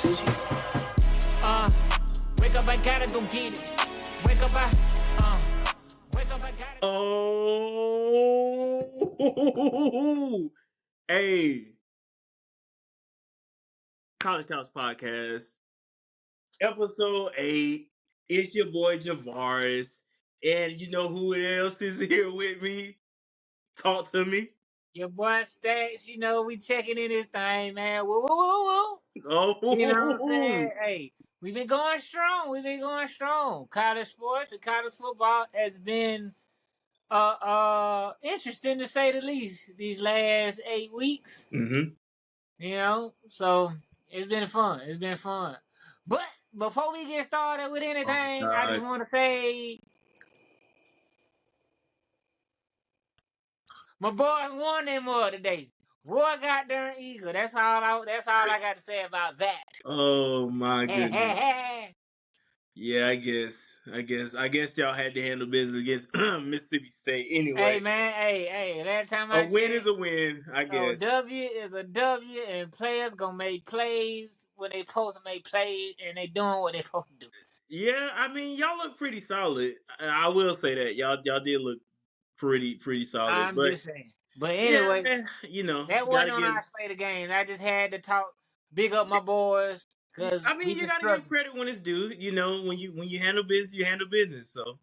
Wake up, I gotta go get it. Wake up, wake up, I gotta. Oh, hey, College Couch Podcast, episode 8. It's your boy Javaris, and you know who else is here with me? Talk to me. Your boy Stackz, we checking in this thing, man. Woo, woo, woo, woo. You know what I'm Oh, saying? Hey, we've been going strong. We've been going strong. College sports and college football has been interesting to say the least these last 8 weeks. mm-hmm. So it's been fun. It's been fun. But before we get started with Oh anything, I just God. want to say my boys won them more today. Boy got darn eagle. That's all I got to say about that. Oh my goodness. Hey Yeah, I guess y'all had to handle business against Mississippi State anyway. man, hey, last time A I win is checked, a win, I a guess. W is a W, and players gonna make plays when they supposed to make plays, and they doing what they supposed to do. Yeah, I mean, y'all look pretty solid. I will say that y'all did look pretty solid. I'm But just saying. But yeah, anyway, you that gotta wasn't on give. our slate of games. I just had to talk, big up my boys, cause I mean, we you been gotta give struggling. credit when it's due. When you handle business, you handle business. So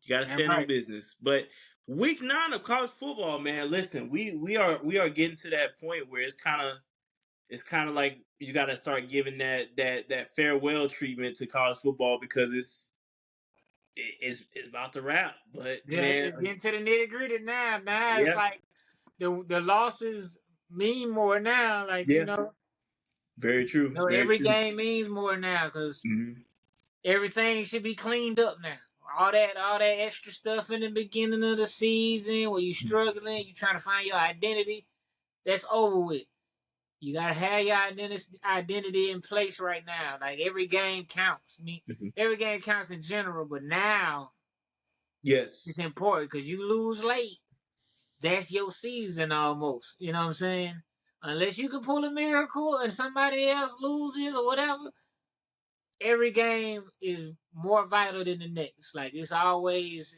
you gotta That's stand on right. business. But week 9 of college football, man. Listen, we are getting to that point where it's kind of like you got to start giving that farewell treatment to college football because it's about to wrap. But Yeah, man, it's getting to the nitty gritty now. Now it's yeah, like the losses mean more now. Like yeah, very true, very every true. game means more now because Hmm. everything should be cleaned up now. All that extra stuff in the beginning of the season where you struggling, you trying to find your identity. That's over with. You gotta have your identity in place right now. Like every game counts. Hmm. Every game counts in general, but now it's Yes, important because you lose late. That's your season almost. You know what I'm saying? Unless you can pull a miracle and somebody else loses or whatever, every game is more vital than the next. Like it's always,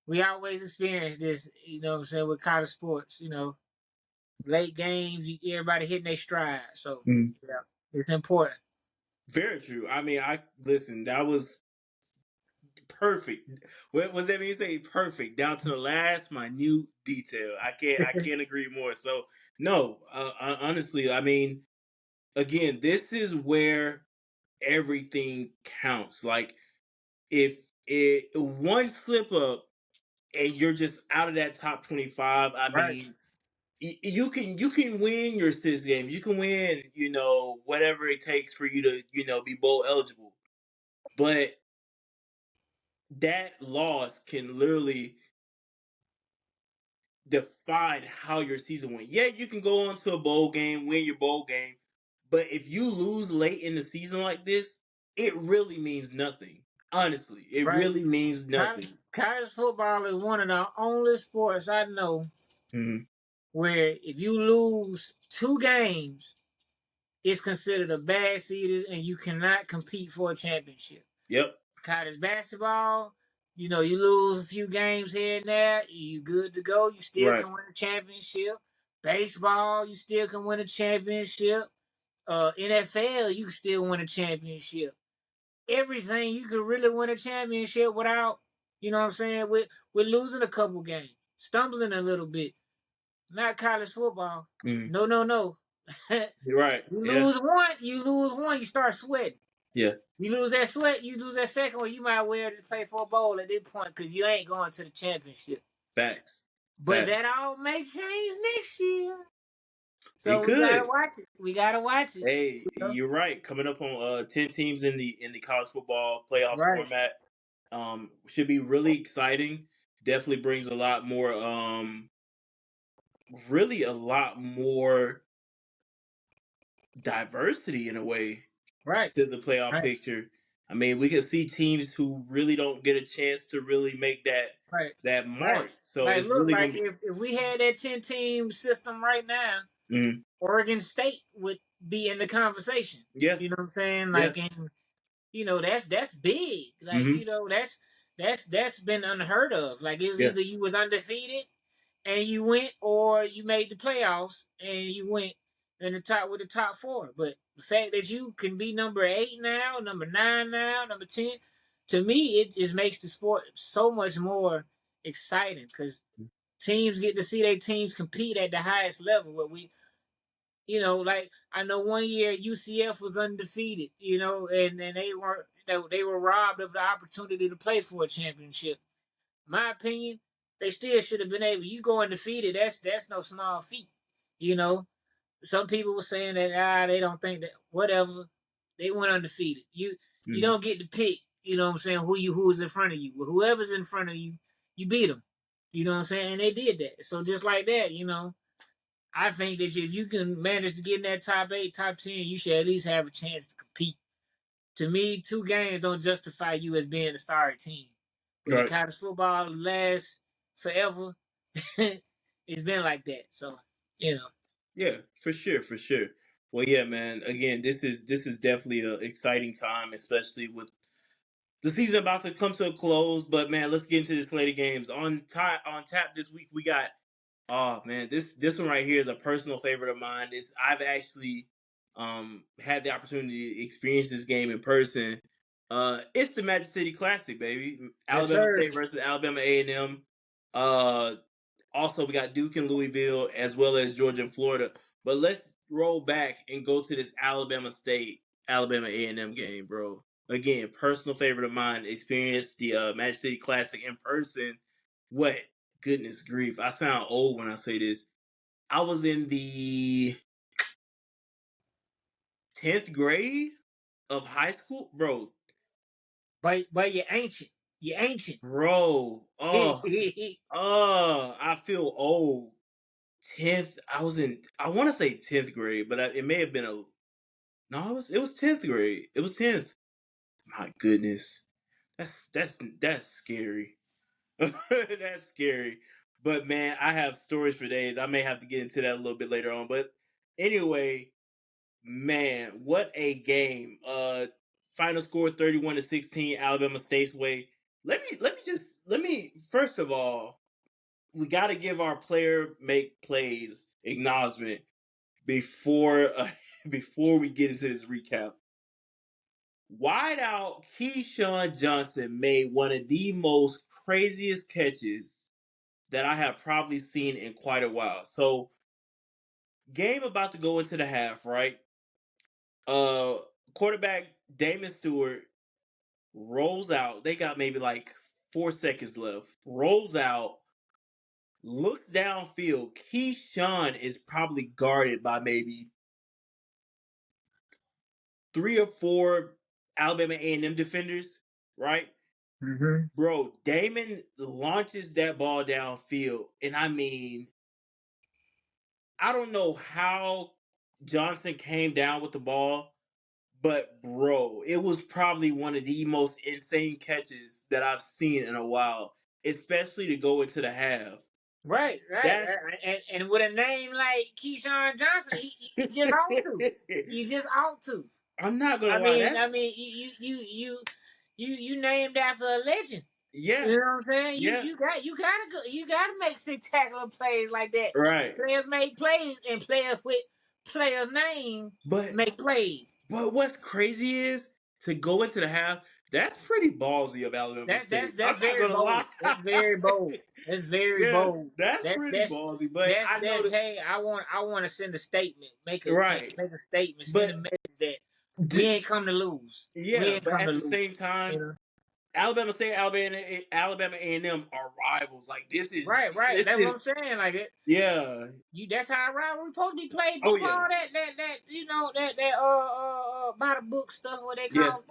we always experience this. You know what I'm saying with college sports. Late games, everybody hitting their stride. So mhm, yeah, it's important. very true. I mean, I listen. That was perfect. What was that mean? You say perfect down to the last minute detail. I can't agree more. So no, honestly, I mean, again, this is where everything counts. Like if it one slip up and you're just out of that top 25, I Right. mean, you can win your 6 games. You can win, whatever it takes for you to, be bowl eligible. But that loss can literally define how your season went. Yeah, you can go on to a bowl game, win your bowl game, but if you lose late in the season like this, it really means nothing. Honestly, it Right. really means nothing. College football is one of the only sports I know Mhm. where if you lose 2 games, it's considered a bad season and you cannot compete for a championship. Yep. College basketball, you lose a few games here and there, you good to go. You still Right. can win a championship. Baseball, you still can win a championship. NFL, you can still win a championship. Everything you can really win a championship without, what I'm saying, with losing a couple games, stumbling a little bit. Not college football. Mhm. No, no, no. You're right. You Yeah. lose one, you start sweating. Yeah. You lose that sweat, you lose that second one, you might well just play for a bowl at this point because you ain't going to the championship. Facts. But Facts. that all may change next year. It So we gotta could. watch it. We gotta watch it. Hey, you're right. Coming up on 10 teams in the college football playoffs Right. format, should be really exciting. Definitely brings a lot more, really a lot more diversity in a way Right. to the playoff Right. picture. I mean, we can see teams who really don't get a chance to really make that Right. that Right. mark. So Like it's look, really like gonna be. if we had that 10 team system right now, Mhm. Oregon State would be in the conversation. Yeah. You know what I'm saying? Yeah. Like, and that's big. Like, Mm-hmm. that's been unheard of. Like, it's Yeah. either you was undefeated and you went, or you made the playoffs and you went in the top with the top four. But the fact that you can be number 8 now, number 9 now, number 10, to me, it just makes the sport so much more exciting because teams get to see their teams compete at the highest level. Where we, like I know one year UCF was undefeated, and they weren't, they were robbed of the opportunity to play for a championship. My opinion, they still should have been able. You go undefeated, that's no small feat. You know, some people were saying that they don't think that whatever. They went undefeated. You Mm-hmm. don't get to pick. You know what I'm saying? Who's in front of you? Whoever's in front of you, you beat them. You know what I'm saying? And they did that. So just like that, I think that if you can manage to get in that top 8, top 10, you should at least have a chance to compete. To me, 2 games don't justify you as being a sorry team. But in Right. college football, lasts forever. It's been like that. So, you know. Yeah, for sure, for sure. Well, yeah, man. Again, this is definitely an exciting time, especially with the season about to come to a close. But man, let's get into this slate of games on tap this week. We got, oh man, this one right here is a personal favorite of mine. I've actually had the opportunity to experience this game in person. It's the Magic City Classic, baby. Yes, Alabama sir. State versus Alabama A&M. Uh, Also, we got Duke and Louisville, as well as Georgia and Florida. But let's roll back and go to this Alabama A&M game, bro. Again, personal favorite of mine. Experienced the Magic City Classic in person. What? Goodness grief! I sound old when I say this. I was in the 10th grade of high school, bro. But you're ancient. You're ancient. Bro, I feel old. 10th, I was in. I want to say 10th grade, but it may have been a. No, it was 10th grade. It was 10th. My goodness, that's scary. That's scary. But man, I have stories for days. I may have to get into that a little bit later on. But anyway, man, what a game. Final score 31-16, Alabama State's way. Let me first of all, we got to give our player make plays acknowledgement before before we get into this recap. Wideout Keyshawn Johnson made one of the most craziest catches that I have probably seen in quite a while. So, game about to go into the half, right? Uh, Quarterback Damon Stewart rolls out. They got maybe like 4 seconds left. Rolls out, looks downfield. Keyshawn is probably guarded by maybe 3 or 4 Alabama A&M defenders, right? Mm-hmm. Bro, Damon launches that ball downfield, and I mean, I don't know how Johnson came down with the ball, but bro, it was probably one of the most insane catches that I've seen in a while, especially to go into the half. Right, right. That's And with a name like Keyshawn Johnson, he just ought to. He just ought to. I'm not gonna I lie, mean, that's I mean, you named after a legend. yeah, You know what I'm saying? You yeah, you got you gotta make spectacular plays like that. right. Players make plays, and players with player name But make plays. But what's crazy is to go into the half. That's pretty ballsy of Alabama That that's State. that's I'm not very gonna lie. bold. That's very bold. That's very Yeah, bold. that's That pretty that's ballsy. But that's I know that's that hey, I want to send a statement. right. Make a statement. Send a But message that we d- ain't come to lose. We yeah, ain't but come to at the lose. same You time, know. Alabama State, Alabama A&M are rivals. Like Right, right. this That's what I'm is saying. Like it, yeah. that's how rivalry supposed to be played. Oh Bump yeah, all that that by the book stuff, what they yeah. call it.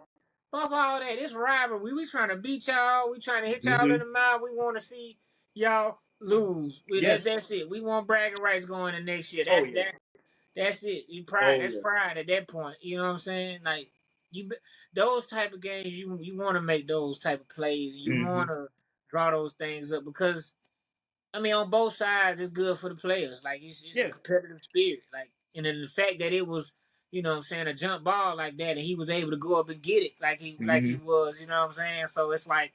Bump all that. It's rivalry. We trying to beat y'all. We trying to hit y'all in Hmm. the mouth. We want to see y'all lose. Yes. That's it. We want bragging rights going in next year. Oh yeah. That's it. You pride. Oh That's yeah. pride at that point. You know what I'm saying? Like those type of games, you want to make those type of plays. You Hmm. want to draw those things up because I mean, on both sides, it's good for the players. Like it's a Yeah. competitive spirit. Like and then the fact that it was you know what I'm saying, a jump ball like that, and he was able to go up and get it like he Hmm. was, you know what I'm saying? So it's like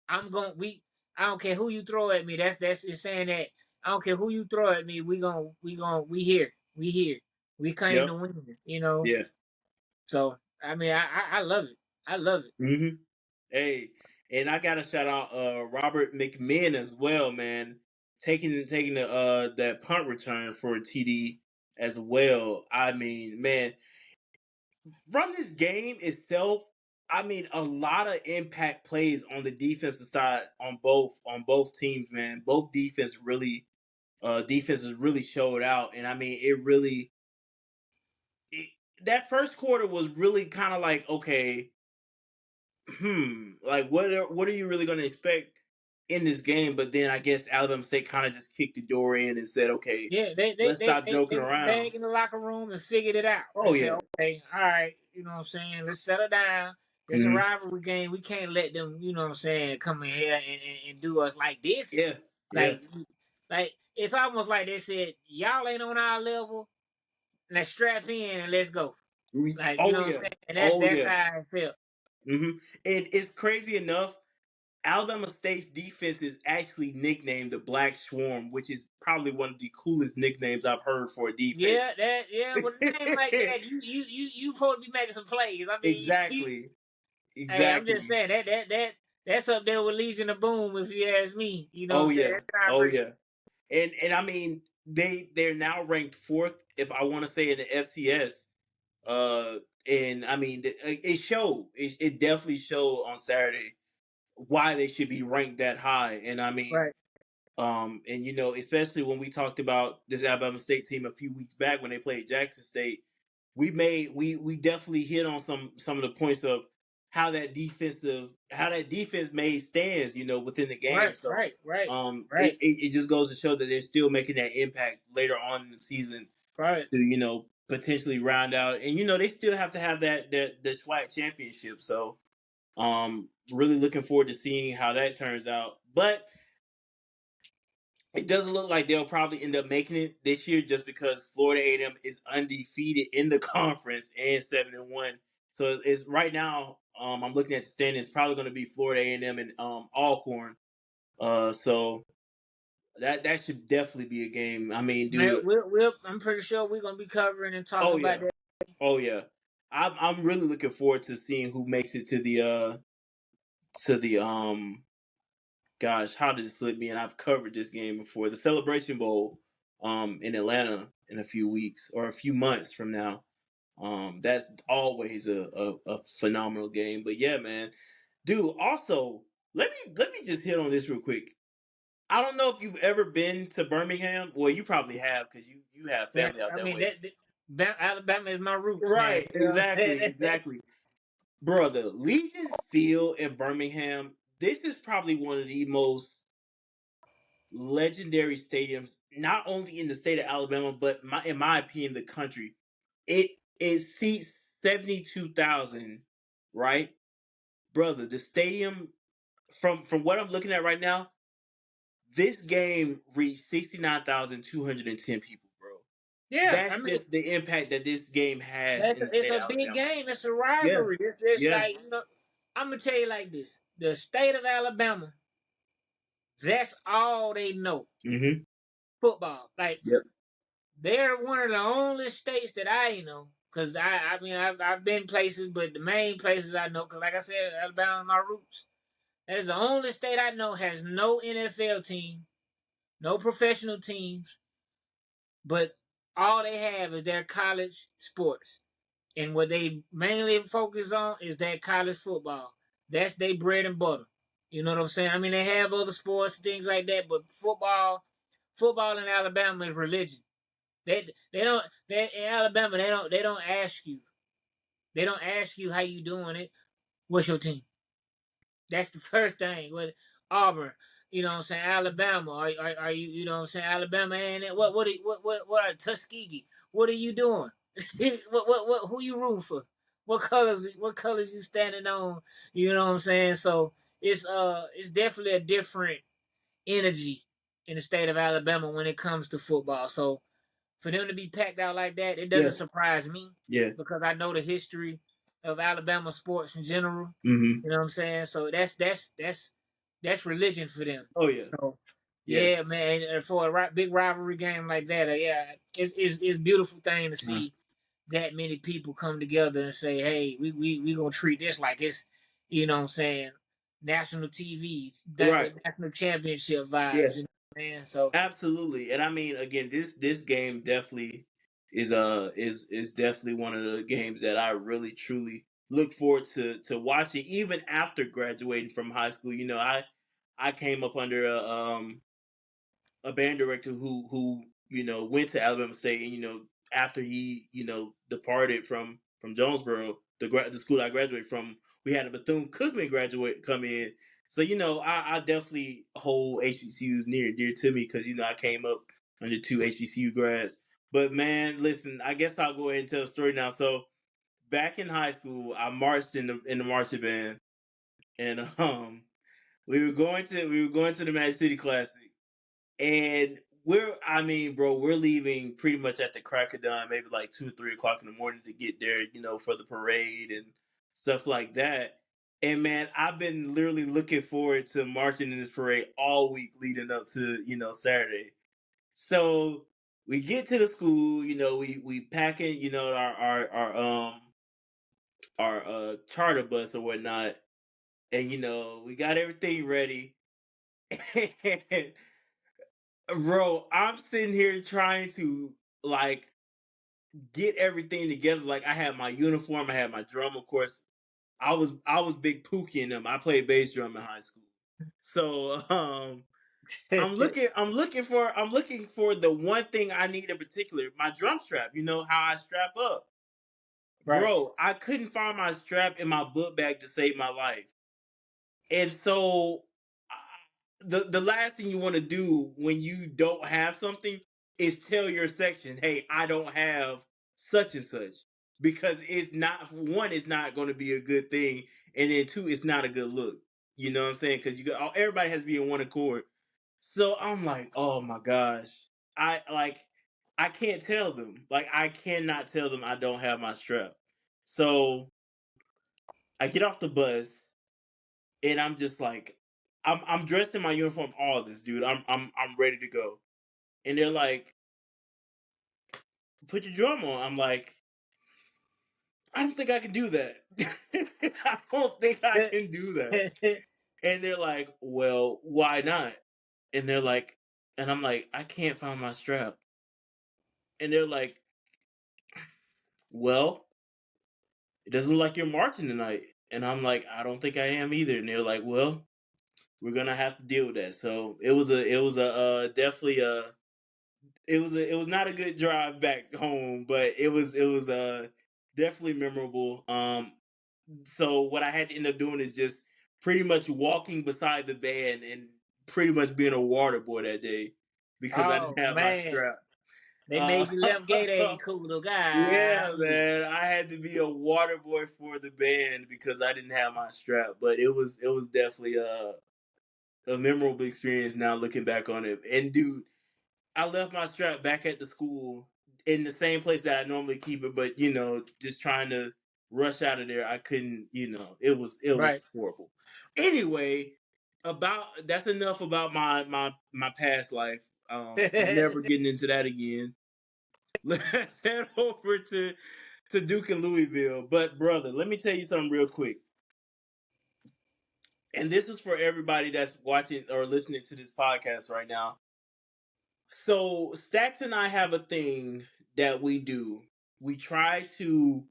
I'm going we I don't care who you throw at me. That's it's saying that I don't care who you throw at me, we here. We here. We came to Yep. win, you know. Yeah. So I mean I love it. I love it. Hmm. Hey, and I gotta shout out Robert McMinn as well, man. Taking the that punt return for a TD as well. I mean, man, from this game itself, I mean, a lot of impact plays on the defensive side on both teams, man. Both defenses really showed out, and I mean, it, that first quarter was really kind of like, okay, like what are you really going to expect in this game? But then I guess Alabama State kind of just kicked the door in and said, okay, Yeah, they they let's they stop they, joking they went around. back in the locker room and figured it out. They Oh said, yeah. okay, all right, you know what I'm saying, let's settle down. It's a Hmm. rivalry game. We can't let them, you know what I'm saying, come in here and do us like this. Yeah. Yeah. Like like it's almost like they said, y'all ain't on our level. Let's strap in and let's go. Like, you Oh know what I'm yeah. saying? And that's Oh that's yeah. how I felt. Hmm. And it's crazy enough. Alabama State's defense is actually nicknamed the Black Swarm, which is probably one of the coolest nicknames I've heard for a defense. Yeah, with a name like that, you supposed to be making some plays. I mean, Exactly. hey, I'm just Exactly. saying that's up there with Legion of Boom, if you ask me. You know what Oh I'm saying? yeah. That's how I Oh appreciate. yeah. And I mean they're now ranked fourth, if I want to say, in the FCS. Uh, and I mean it showed. It definitely showed on Saturday why they should be ranked that high. And I mean, Right, and especially when we talked about this Alabama State team a few weeks back when they played Jackson State, we definitely hit on some of the points of how that defense made stands, within the game. right, So right, right, it just goes to show that they're still making that impact later on in the season right. to potentially round out, and they still have to have that SWAC championship. So really looking forward to seeing how that turns out. But it doesn't look like they'll probably end up making it this year, just because Florida A&M is undefeated in the conference and 7-1. So it's right now. I'm looking at the standings. It's probably going to be Florida A&M and Alcorn. So that should definitely be a game. I mean, Man, dude. I'm pretty sure we're gonna be covering and talking Oh about yeah. that. Oh yeah. I'm really looking forward to seeing who makes it to the gosh, how did it slip me? And I've covered this game before. The Celebration Bowl in Atlanta in a few weeks or a few months from now. That's always a phenomenal game. But yeah, man. Dude, also, let me just hit on this real quick. I don't know if you've ever been to Birmingham. Well, you probably have because you have Man, family out I that mean way. Alabama is my roots, man. Right, You know what I'm exactly, saying? exactly. Brother, Legion Field in Birmingham, this is probably one of the most legendary stadiums, not only in the state of Alabama, but in my opinion, the country. It seats 72,000, right? Brother, the stadium, from what I'm looking at right now, this game reached 69,210 people, bro. Yeah, I That's mean just the impact that this game has in the it's state a of big Alabama. game. It's a Yeah, rivalry. It's yeah. like I'm gonna tell you like this: the state of Alabama, that's all they know, Mm-hmm. football. Like Yep. they're one of the only states that I know. Cause I mean I've been places, but the main places I know, cause like I said, Alabama is my roots. That is the only state I know has no NFL team, no professional teams, but all they have is their college sports. And what they mainly focus on is that college football. That's their bread and butter. You know what I'm saying? I mean, they have other sports, things like that, but football in Alabama is religion. They don't they in Alabama they don't ask you. They don't ask you how you doing it. What's your team? That's the first thing. With Auburn, you know what I'm saying? Alabama, are you, you know what I'm saying? Alabama and what are Tuskegee? What are you doing? what who you rooting for? What colors you standing on? You know what I'm saying? So it's definitely a different energy in the state of Alabama when it comes to football. So for them to be packed out like that, it Yeah. doesn't surprise me Yeah. because I know the history of Alabama sports in general. Mm-hmm. You know what I'm saying? So that's religion for them. Oh yeah. So Yeah. yeah, man, and for a big rivalry game like that, yeah, it's a beautiful thing to Uh, see that many people come together and say, hey, we gonna treat this like it's, you know what I'm saying, national TV, right. national championship vibes, Yeah. you know what I'm saying? So Absolutely. And I mean, again, this game definitely is definitely one of the games that I really truly look forward to watching even after graduating from high school. You know, I came up under a band director who went to Alabama State, and after he departed from Jonesboro, the school I graduated from, we had a Bethune Cookman graduate come in. So I definitely hold HBCUs near and dear to me because I came up under two HBCU grads. But man, listen, I guess I'll go ahead and tell a story now. So back in high school, I marched in the marching band, and we were going to the Magic City Classic, and we're leaving pretty much at the crack of dawn, maybe like 2 or 3 o'clock in the morning to get there, for the parade and stuff like that. And man, I've been literally looking forward to marching in this parade all week leading up to, Saturday. So we get to the school, we pack in, our charter bus or whatnot, and we got everything ready. And bro, I'm sitting here trying to like get everything together. Like I had my uniform, I had my drum, of course. I was big Pookie in them. I played bass drum in high school. So I'm looking for the one thing I need in particular, my drum strap. You know how I strap up. right. Bro, I couldn't find my strap in my book bag to save my life. And so the last thing you want to do when you don't have something is tell your section, "Hey, I don't have such and such," because it's not going to be a good thing, and then two, it's not a good look. You know what I'm saying? Because everybody has to be in one accord. So I'm like, oh my gosh, I can't tell them, like I cannot tell them I don't have my strap. So I get off the bus and I'm just like, I'm dressed in my uniform, all of this, dude. I'm ready to go. And they're like, put your drum on. I'm like, I don't think I can do that. I don't think I can do that. And they're like, well, why not? And they're like, and I'm like, I can't find my strap. And they're like, well, it doesn't look like you're marching tonight. And I'm like, I don't think I am either. And they're like, well, we're gonna have to deal with that. So it was a definitely a it was not a good drive back home, but it was definitely memorable. So what I had to end up doing is just pretty much walking beside the band and pretty much being a water boy that day because I Oh didn't have my man, strap. they Uh, made you left gate ain't cool though, yeah, God. man, I had to be a water boy for the band because I didn't have my strap. But it was definitely a memorable experience now looking back on it. And dude, I left my strap back at the school in the same place that I normally keep it, but just trying to rush out of there, I couldn't. It was Right. horrible. Anyway, about that's enough about my past life. Never getting into that again. Let's head over to Duke and Louisville. But brother, let me tell you something real quick. And this is for everybody that's watching or listening to this podcast right now. So Stax and I have a thing that we do. We try to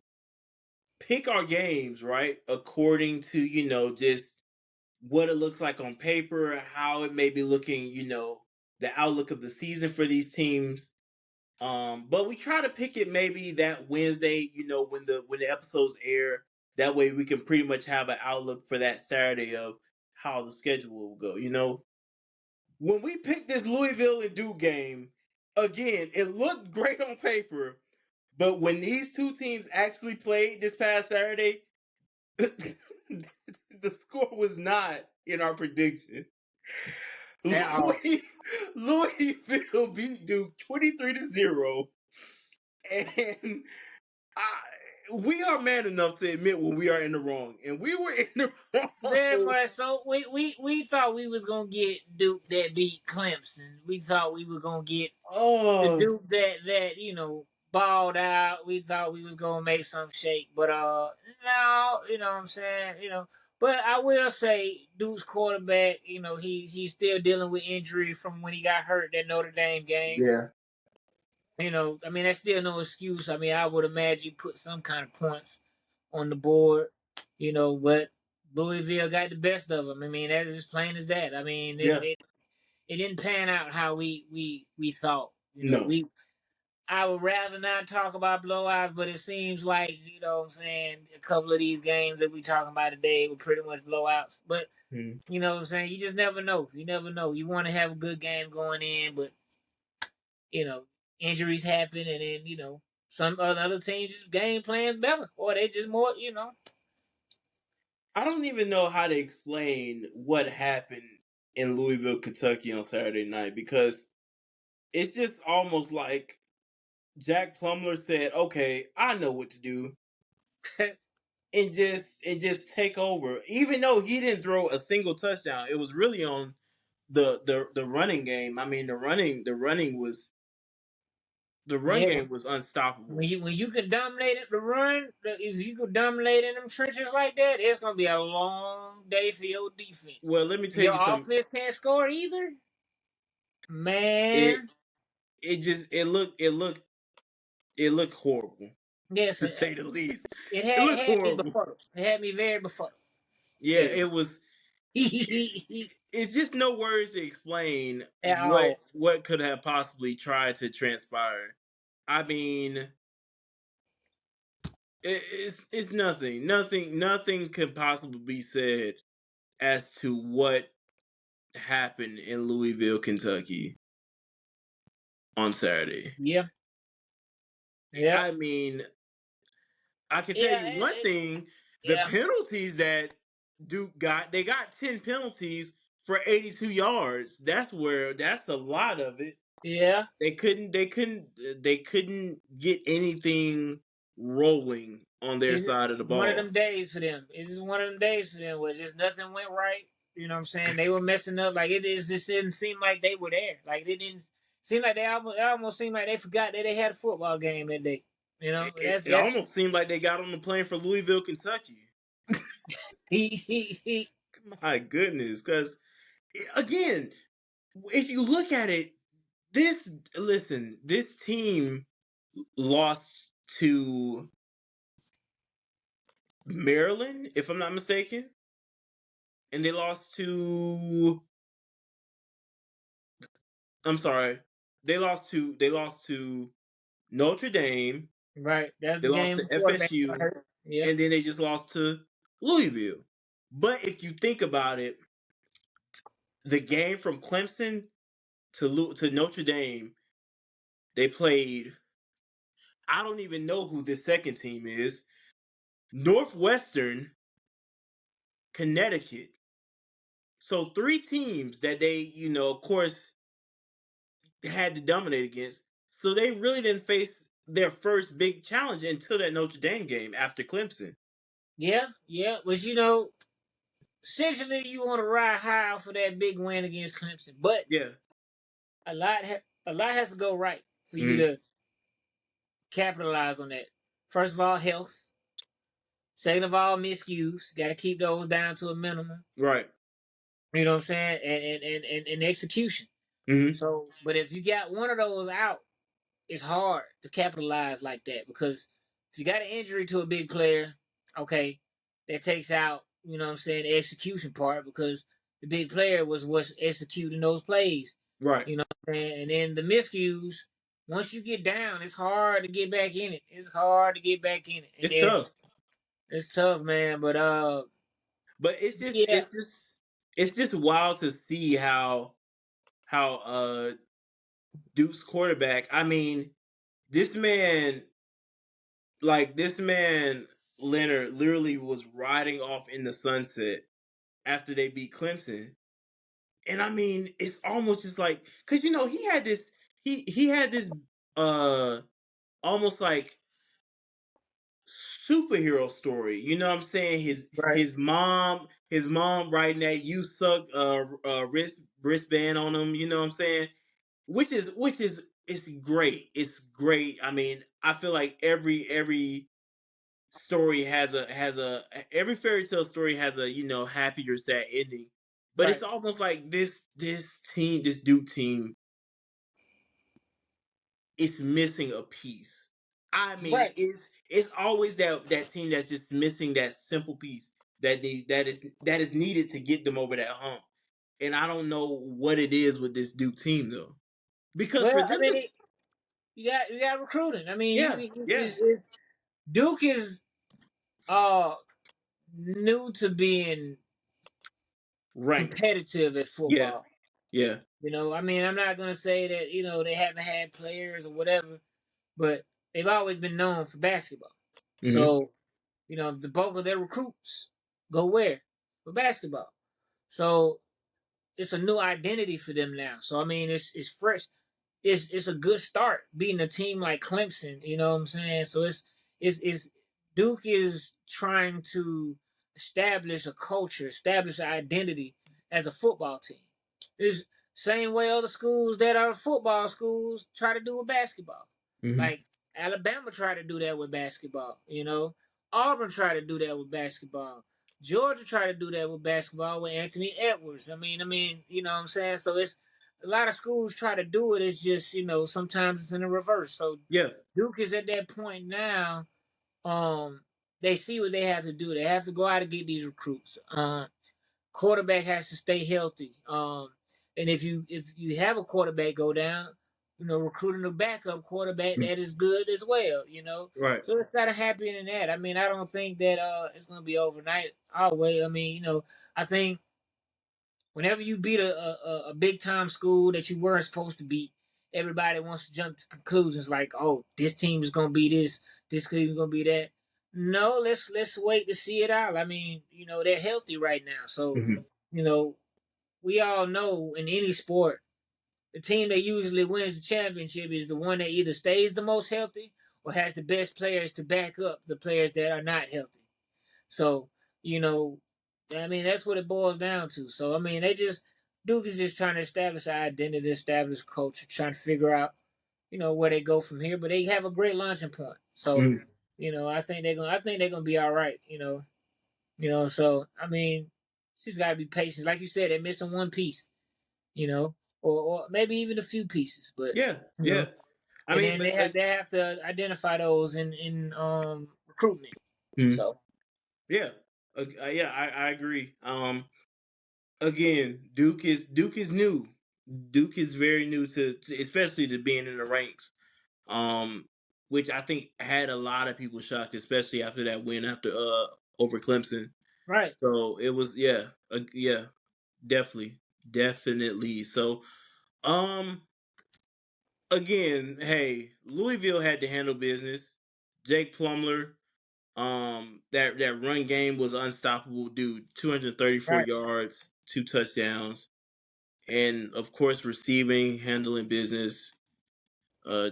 pick our games, right, according to, just what it looks like on paper, how it may be looking, the outlook of the season for these teams. But we try to pick it maybe that Wednesday, when the episodes air. That way we can pretty much have an outlook for that Saturday of how the schedule will go, when we picked this Louisville and Duke game, again, it looked great on paper, but when these two teams actually played this past Saturday, the score was not in our prediction. At all. Louisville beat Duke 23-0. And I, we are man enough to admit when we are in the wrong, and we were in the Very wrong. much so. We thought we was gonna get Duke that beat Clemson. We thought we were gonna get the Oh, Duke that balled out. We thought we was gonna make some shake, but no, you know what I'm saying, But I will say Duke's quarterback, he's still dealing with injury from when he got hurt that Notre Dame game. yeah, I mean that's still no excuse. I mean I would imagine you put some kind of points on the board, but Louisville got the best of them. I mean that is as plain as that. I mean yeah, it didn't pan out how we thought. no, I would rather not talk about blowouts, but it seems like, what I'm saying, a couple of these games that we talking about today were pretty much blowouts. But mm. you know what I'm saying, you just never know. You never know. You want to have a good game going in, but you know, injuries happen and then, some other teams just game plans better. Or they just more. I don't even know how to explain what happened in Louisville, Kentucky on Saturday night because it's just almost like Jack Plumler said, "Okay, I know what to do," and just take over. Even though he didn't throw a single touchdown, it was really on the running game. I mean, the run Yeah, game was when unstoppable. you can dominate it, the run, if you could dominate in them trenches like that, it's gonna be a long day for your defense. Well, let me If tell your you something. offense can't score either, It man. it just it looked horrible Yes, to say the least. it It had looked had me horrible. befuddled. It had me very befuddled. Yeah, Yeah. it was. It's just no words to explain At what all. what could have possibly tried to transpire. I mean, it's nothing. Nothing could possibly be said as to what happened in Louisville, Kentucky on Saturday. Yeah. Yeah. I mean, I can tell Yeah. you one thing: the Yeah. penalties that Duke got, they got 10 penalties for 82 yards. That's a lot of it. Yeah. They couldn't get anything rolling on their It's side of the one of ball. them days for them. It's just one of them days for them where just nothing went right. You know what I'm saying? They were messing up. Like it is. This didn't seem like they were there. Like it didn't seem like it almost seemed like they forgot that they had a football game that day. It, it, That's it that's almost seemed like they got on the plane for Louisville, Kentucky. he. My goodness, because again, if you look at it, this team lost to Maryland, if I'm not mistaken, and they lost to. I'm sorry, they lost to Notre Dame. Right. That's They the lost game to before the FSU, hurt. Yeah. and then they just lost to Louisville. But if you think about it, the game from Clemson to Notre Dame, they played. I don't even know who the second team is. Northwestern, Connecticut. So three teams that they, of course, had to dominate against. So they really didn't face their first big challenge until that Notre Dame game after Clemson. Yeah. Yeah. But essentially you want to ride high for that big win against Clemson, but Yeah. a lot has to go right for you Mm-hmm. to capitalize on that. First of all, health. Second of all, miscues. Got to keep those down to a minimum. Right. You know what I'm saying? And execution. Mm-hmm. So, but if you got one of those out, it's hard to capitalize like that because if you got an injury to a big player, okay, that takes out, what I'm saying, the execution part because the big player was what's executing those plays. Right. You know what I'm saying? And then the miscues, once you get down, it's hard to get back in it. It's hard to get back in it. And It's then tough. it's tough, man. But But it's just yeah, it's just it's just wild to see how Duke's quarterback. I mean, this man this man Leonard literally was riding off in the sunset after they beat Clemson. And I mean, it's almost just like because he had this uh almost like superhero story. You know what I'm saying? Right. His mom writing that "you suck" wristband on him. You know what I'm saying? Which is it's great. It's great. I mean, I feel like every story has a every fairy tale story has a happy or sad ending. But it's Right. almost like this Duke team is missing a piece. I mean, Right. it's always that team that's just missing that simple piece that is needed to get them over that hump. And I don't know what it is with this Duke team though, because for Well, I them mean, to you got recruiting. I mean, yeah yeah Duke is uh new to being ranked competitive at yeah football. yeah I mean, I'm not gonna say that they haven't had players or whatever, but they've always been known for basketball. hmm So the bulk of their recruits go where for basketball. So it's a new identity for them now. So I mean, it's fresh. It's a good start beating a team like Clemson. You know what I'm saying? So it's Duke is trying to establish a culture, establish an identity as a football team. It's same way other schools that are football schools try to do with basketball. hmm Like Alabama tried to do that with basketball. Auburn tried to do that with basketball. Georgia tried to do that with basketball with Anthony Edwards. I mean, you know what I'm saying? So it's a lot of schools try to do it. It's just, sometimes it's in the reverse. So yeah Duke is at that point now. They see what they have to do. They have to go out and get these recruits. Quarterback has to stay healthy. And if you have a quarterback go down, recruiting a backup quarterback mm, that is good as well. right So it's gotta happen in that. I mean, I don't think that it's gonna be overnight. Always. I mean, I think whenever you beat a big time school that you weren't supposed to beat, everybody wants to jump to conclusions like, oh, this team is gonna be this team is gonna be that. No, let's wait to see it out. I mean, they're healthy right now, so hmm you know we all know in any sport, the team that usually wins the championship is the one that either stays the most healthy or has the best players to back up the players that are not healthy. So, you know, I mean, that's what it boils down to. So, I mean, Duke is just trying to establish an identity, establish culture, trying to figure out, where they go from here. But they have a great launching point. So, mm, I think they're gonna be all right. So I mean, she's got to be patient. Like you said, they're missing one piece. You know, or maybe even a few pieces. But yeah you yeah know, I and mean then but they have to identify those in recruitment. mm, So yeah yeah I agree again Duke is new. Duke is very new to especially to being in the ranks, um, which I think had a lot of people shocked, especially after that win after over Clemson. right. So it was yeah, definitely. So um again, hey, Louisville had to handle business. Jake Plumler, that run game was unstoppable, dude. 234 Right. yards, 2 touchdowns, and of course receiving, handling business. Uh,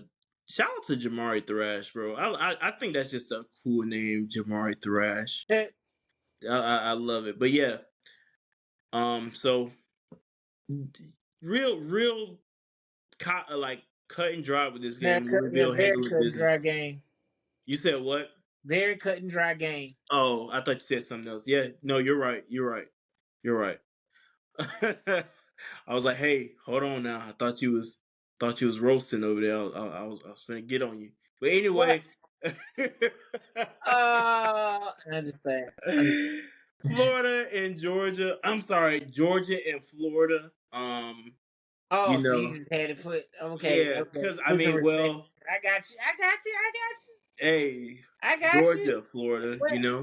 Shout out to Jamari Thrash, bro. I think that's just a cool name, Jamari Thrash. I love it. But yeah, so real like cut and dry with this Yeah, game. Louisville very handling cut and dry business. game. You said what? Very cut and dry game. Oh, I thought you said something else. Yeah, no, you're right. You're right. You're right. I was like, hey, hold on now. I thought you was roasting over there. I was finna get on you. But What? anyway, That's just bad. Florida and Georgia. I'm sorry, Georgia and Florida. You Oh, so you know, just had to put okay, yeah, okay. because I Put some mean, respect. well, I got you. I got you. I got you. hey, I got you. Georgia, Florida.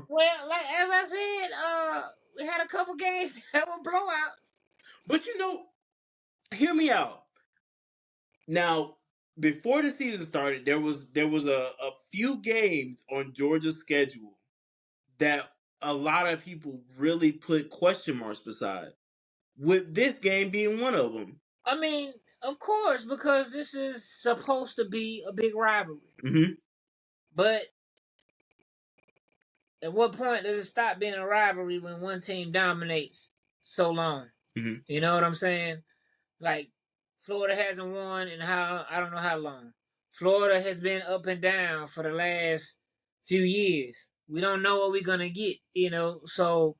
Well, like as I said, we had a couple games that were blowouts. But hear me out. Now, before the season started, there was a few games on Georgia's schedule that a lot of people really put question marks beside. With this game being one of them. I mean, Of course, because this is supposed to be a big rivalry. Mm-hmm. But at what point does it stop being a rivalry when one team dominates so long? Mm-hmm. You know what I'm saying? Like Florida hasn't won in how I don't know how long. Florida has been up and down for the last few years. We don't know what we're gonna get, you know. So,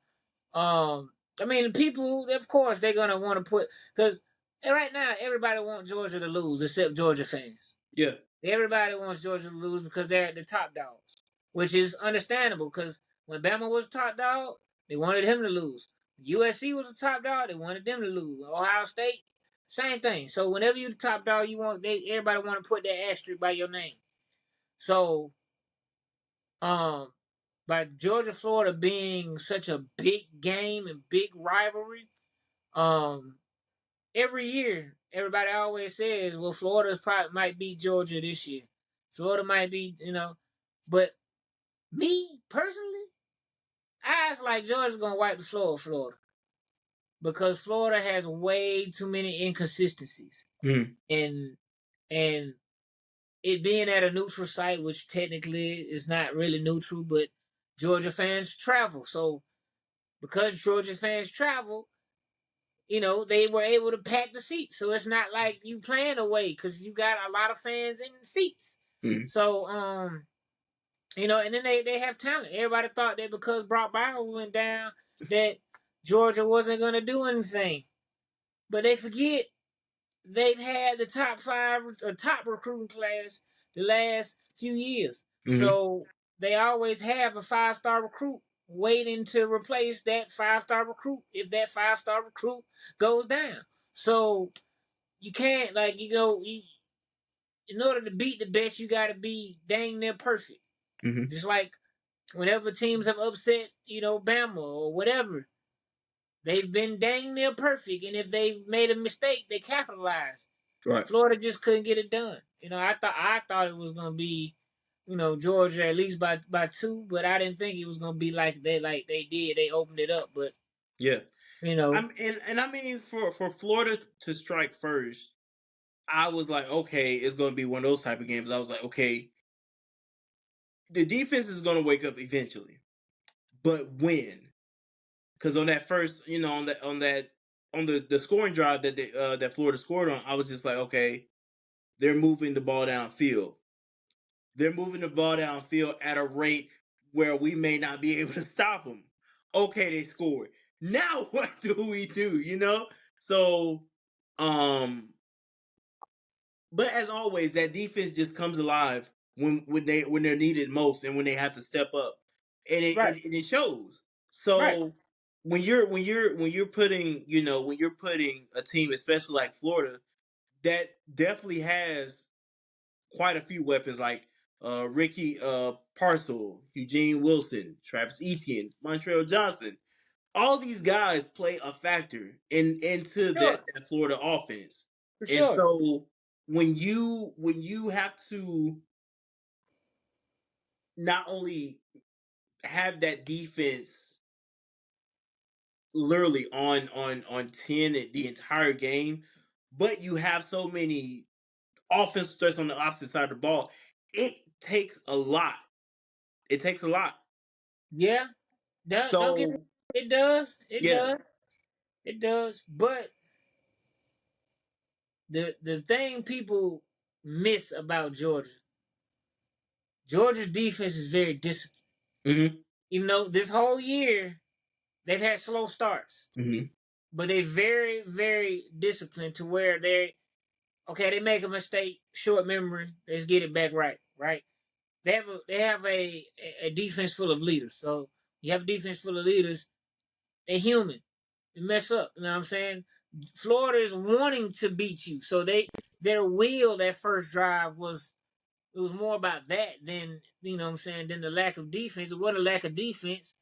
I mean, the people, of course, they're gonna want to put because right now everybody wants Georgia to lose except Georgia fans. Yeah. Everybody wants Georgia to lose because they're the top dogs, which is understandable. Because when Bama was top dog, they wanted him to lose. USC was a top dog, they wanted them to lose. Ohio State, same thing. So whenever you're the top dog, you want everybody want to put that asterisk by your name. So, um, by Georgia Florida being such a big game and big rivalry, um, every year everybody always says, "Well, Florida's probably might beat Georgia this year. Florida might be, you know." But me personally, I feel like Georgia's gonna wipe the floor with Florida because Florida has way too many inconsistencies, Mm-hmm. and it being at a neutral site, which technically is not really neutral, but Georgia fans travel. So because Georgia fans travel, you know, they were able to pack the seats. So it's not like you playing away because you got a lot of fans in the seats. Mm-hmm. So, you know, and then they have talent. Everybody thought that because Brock Bowers went down that Georgia wasn't going to do anything. But they forget they've had the top five or top recruiting class the last few years. Mm-hmm. So they always have a 5-star recruit waiting to replace that 5-star recruit if that 5-star recruit goes down. So you can't like in order to beat the best, you got to be dang near perfect. Mm-hmm. Just like whenever teams have upset, you know, Bama or whatever, they've been dang near perfect, and if they've made a mistake, they capitalize. Right. Florida just couldn't get it done. You know, I thought it was gonna be, you know, Georgia at least by 2, but I didn't think it was gonna be like they did. They opened it up, but Yeah. you know, And I mean for Florida to strike first, I was like, okay, it's going to be one of those type of games. I was like, okay, the defense is going to wake up eventually, but when? Because on that first, you know, on the scoring drive that Florida scored on, I was just like, okay, they're moving the ball downfield. They're moving the ball downfield at a rate where we may not be able to stop them. Okay, they scored. Now what do we do? You know, so um, but as always, that defense just comes alive when they're needed most and when they have to step up, and right, it shows. right, So when you're putting when you're putting a team, especially like Florida, that definitely has quite a few weapons like Ricky Parcel, Eugene Wilson, Travis Etienne, Montreal Johnson. All these guys play a factor into sure, that Florida offense. for And sure, so when you have to not only have that defense literally on 10 the entire game, but you have so many offense threats on the opposite side of the ball, it takes a lot. It takes a lot. yeah. Don't get me. So It does, it yeah. does, it does. But the thing people miss about Georgia's defense is very disciplined. Hmm. Even though this whole year they've had slow starts, Hmm. but they very, very disciplined to where they okay, they make a mistake, short memory, let's get it back right, right? They have a defense full of leaders. So you have a defense full of leaders, they're human. They mess up, you know what I'm saying? Florida is wanting to beat you. So their will that first drive was it was more about that than you know what I'm saying, than the lack of defense. It wasn't a lack of defense.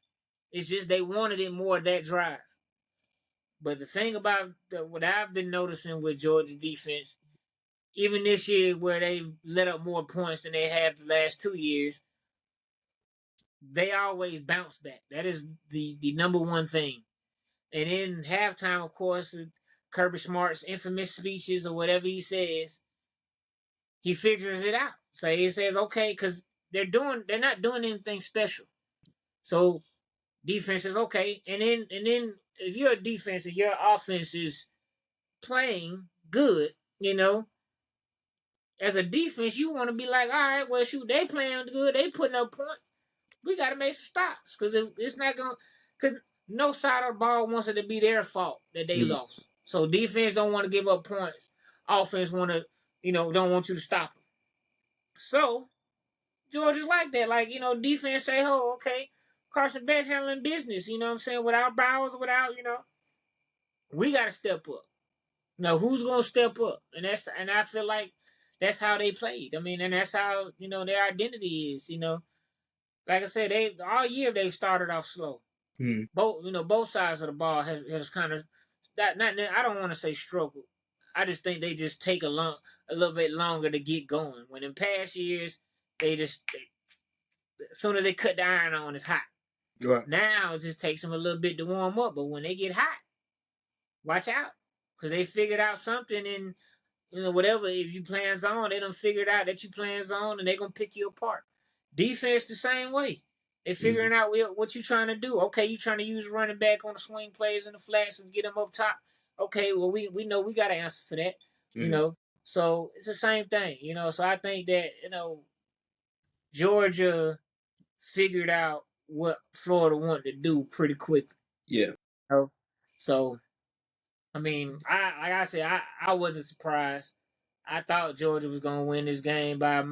It's just they wanted it more that drive. But the thing about what I've been noticing with Georgia's defense, even this year where they've let up more points than they have the last 2 years, they always bounce back. That is the number one thing. And in halftime, of course, Kirby Smart's infamous speeches or whatever he says, he figures it out. So he says, okay, because they're not doing anything special. So defense is okay, and then if you're a defense and your offense is playing good, as a defense, you want to be like, all right, well, shoot, they playing good, they putting up points. We got to make some stops because it's not going, because no side of the ball wants it to be their fault that they Mm. lost. So defense don't want to give up points. Offense want to, don't want you to stop them. So Georgia's like that. Like, defense say, oh, okay, Carson Beck handling business, you know what I'm saying? Without Bowers, we got to step up. Now, who's going to step up? And I feel like that's how they played. I mean, and that's how, their identity is, Like I said, they all year they've started off slow. Mm. Both sides of the ball has kind of that. Not I don't want to say struggle. I just think they just take a little bit longer to get going. When in past years, as soon as they cut the iron on, it's hot. Right. Now it just takes them a little bit to warm up. But when they get hot, watch out, because they figured out something. And whatever, if you playing zone, they done figured out that you playing zone, and they gonna pick you apart. Defense the same way. They Mm. figuring out what you trying to do. Okay, you trying to use running back on the swing plays in the flats and get them up top. Okay, well we know we got to answer for that. You Mm. know, so it's the same thing. So I think that Georgia figured out what Florida wanted to do pretty quickly. Yeah. So I mean, like I said, I wasn't surprised. I thought Georgia was gonna win this game by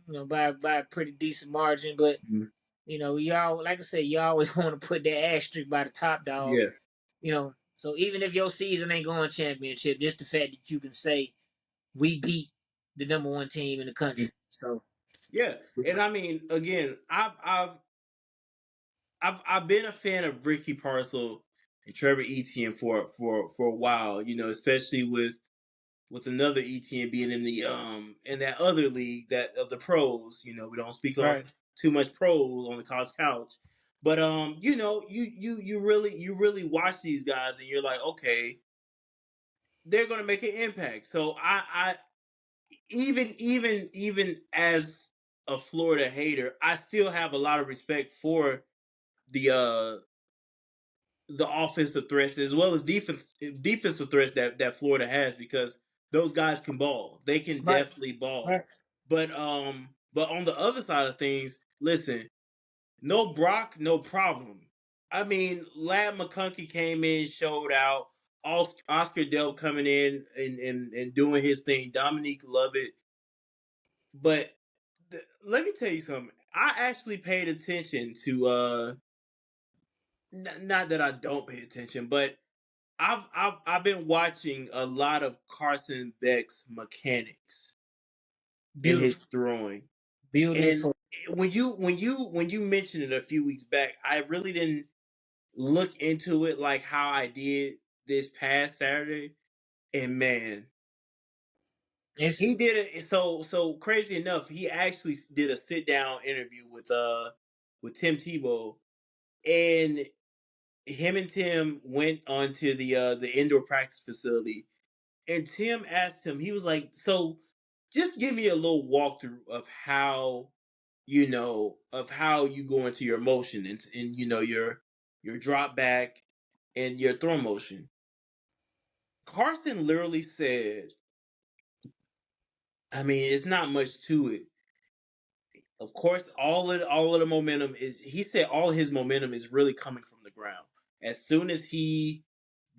a pretty decent margin, but Mm. y'all, like I said, you always want to put that asterisk by the top dog. Yeah. So even if your season ain't going championship, just the fact that you can say we beat the number one team in the Mm. country. So Yeah. And I mean, again, I've been a fan of Ricky Parcel and Trevor Etienne for a while. Especially with another Etienne being in that other league that of the pros. We don't speak on right, too much pros on the college couch, but you really watch these guys and you're like, okay, they're gonna make an impact. So I even as a Florida hater, I still have a lot of respect for the uh the offensive threats as well as defensive threats that Florida has, because those guys can ball. They can right, definitely ball. right. But on the other side of things, listen, no Brock, no problem. I mean, Lad McConkey came in, showed out. Oscar Delp coming in and doing his thing. Dominique Lovett. But let me tell you something. I actually paid attention to not that I don't pay attention, but I've been watching a lot of Carson Beck's mechanics in his Beautiful, throwing, and beautiful. when you mentioned it a few weeks back, I really didn't look into it like how I did this past Saturday. And man, he It's did it. So crazy enough, he actually did a sit down interview with Tim Tebow, and him and Tim went onto the indoor practice facility. And Tim asked him, he was like, so just give me a little walkthrough of how you go into your motion and your drop back and your throw motion. Carson literally said, I mean, it's not much to it. Of course, all of the momentum is, he said all his momentum is really coming from the ground. As soon as he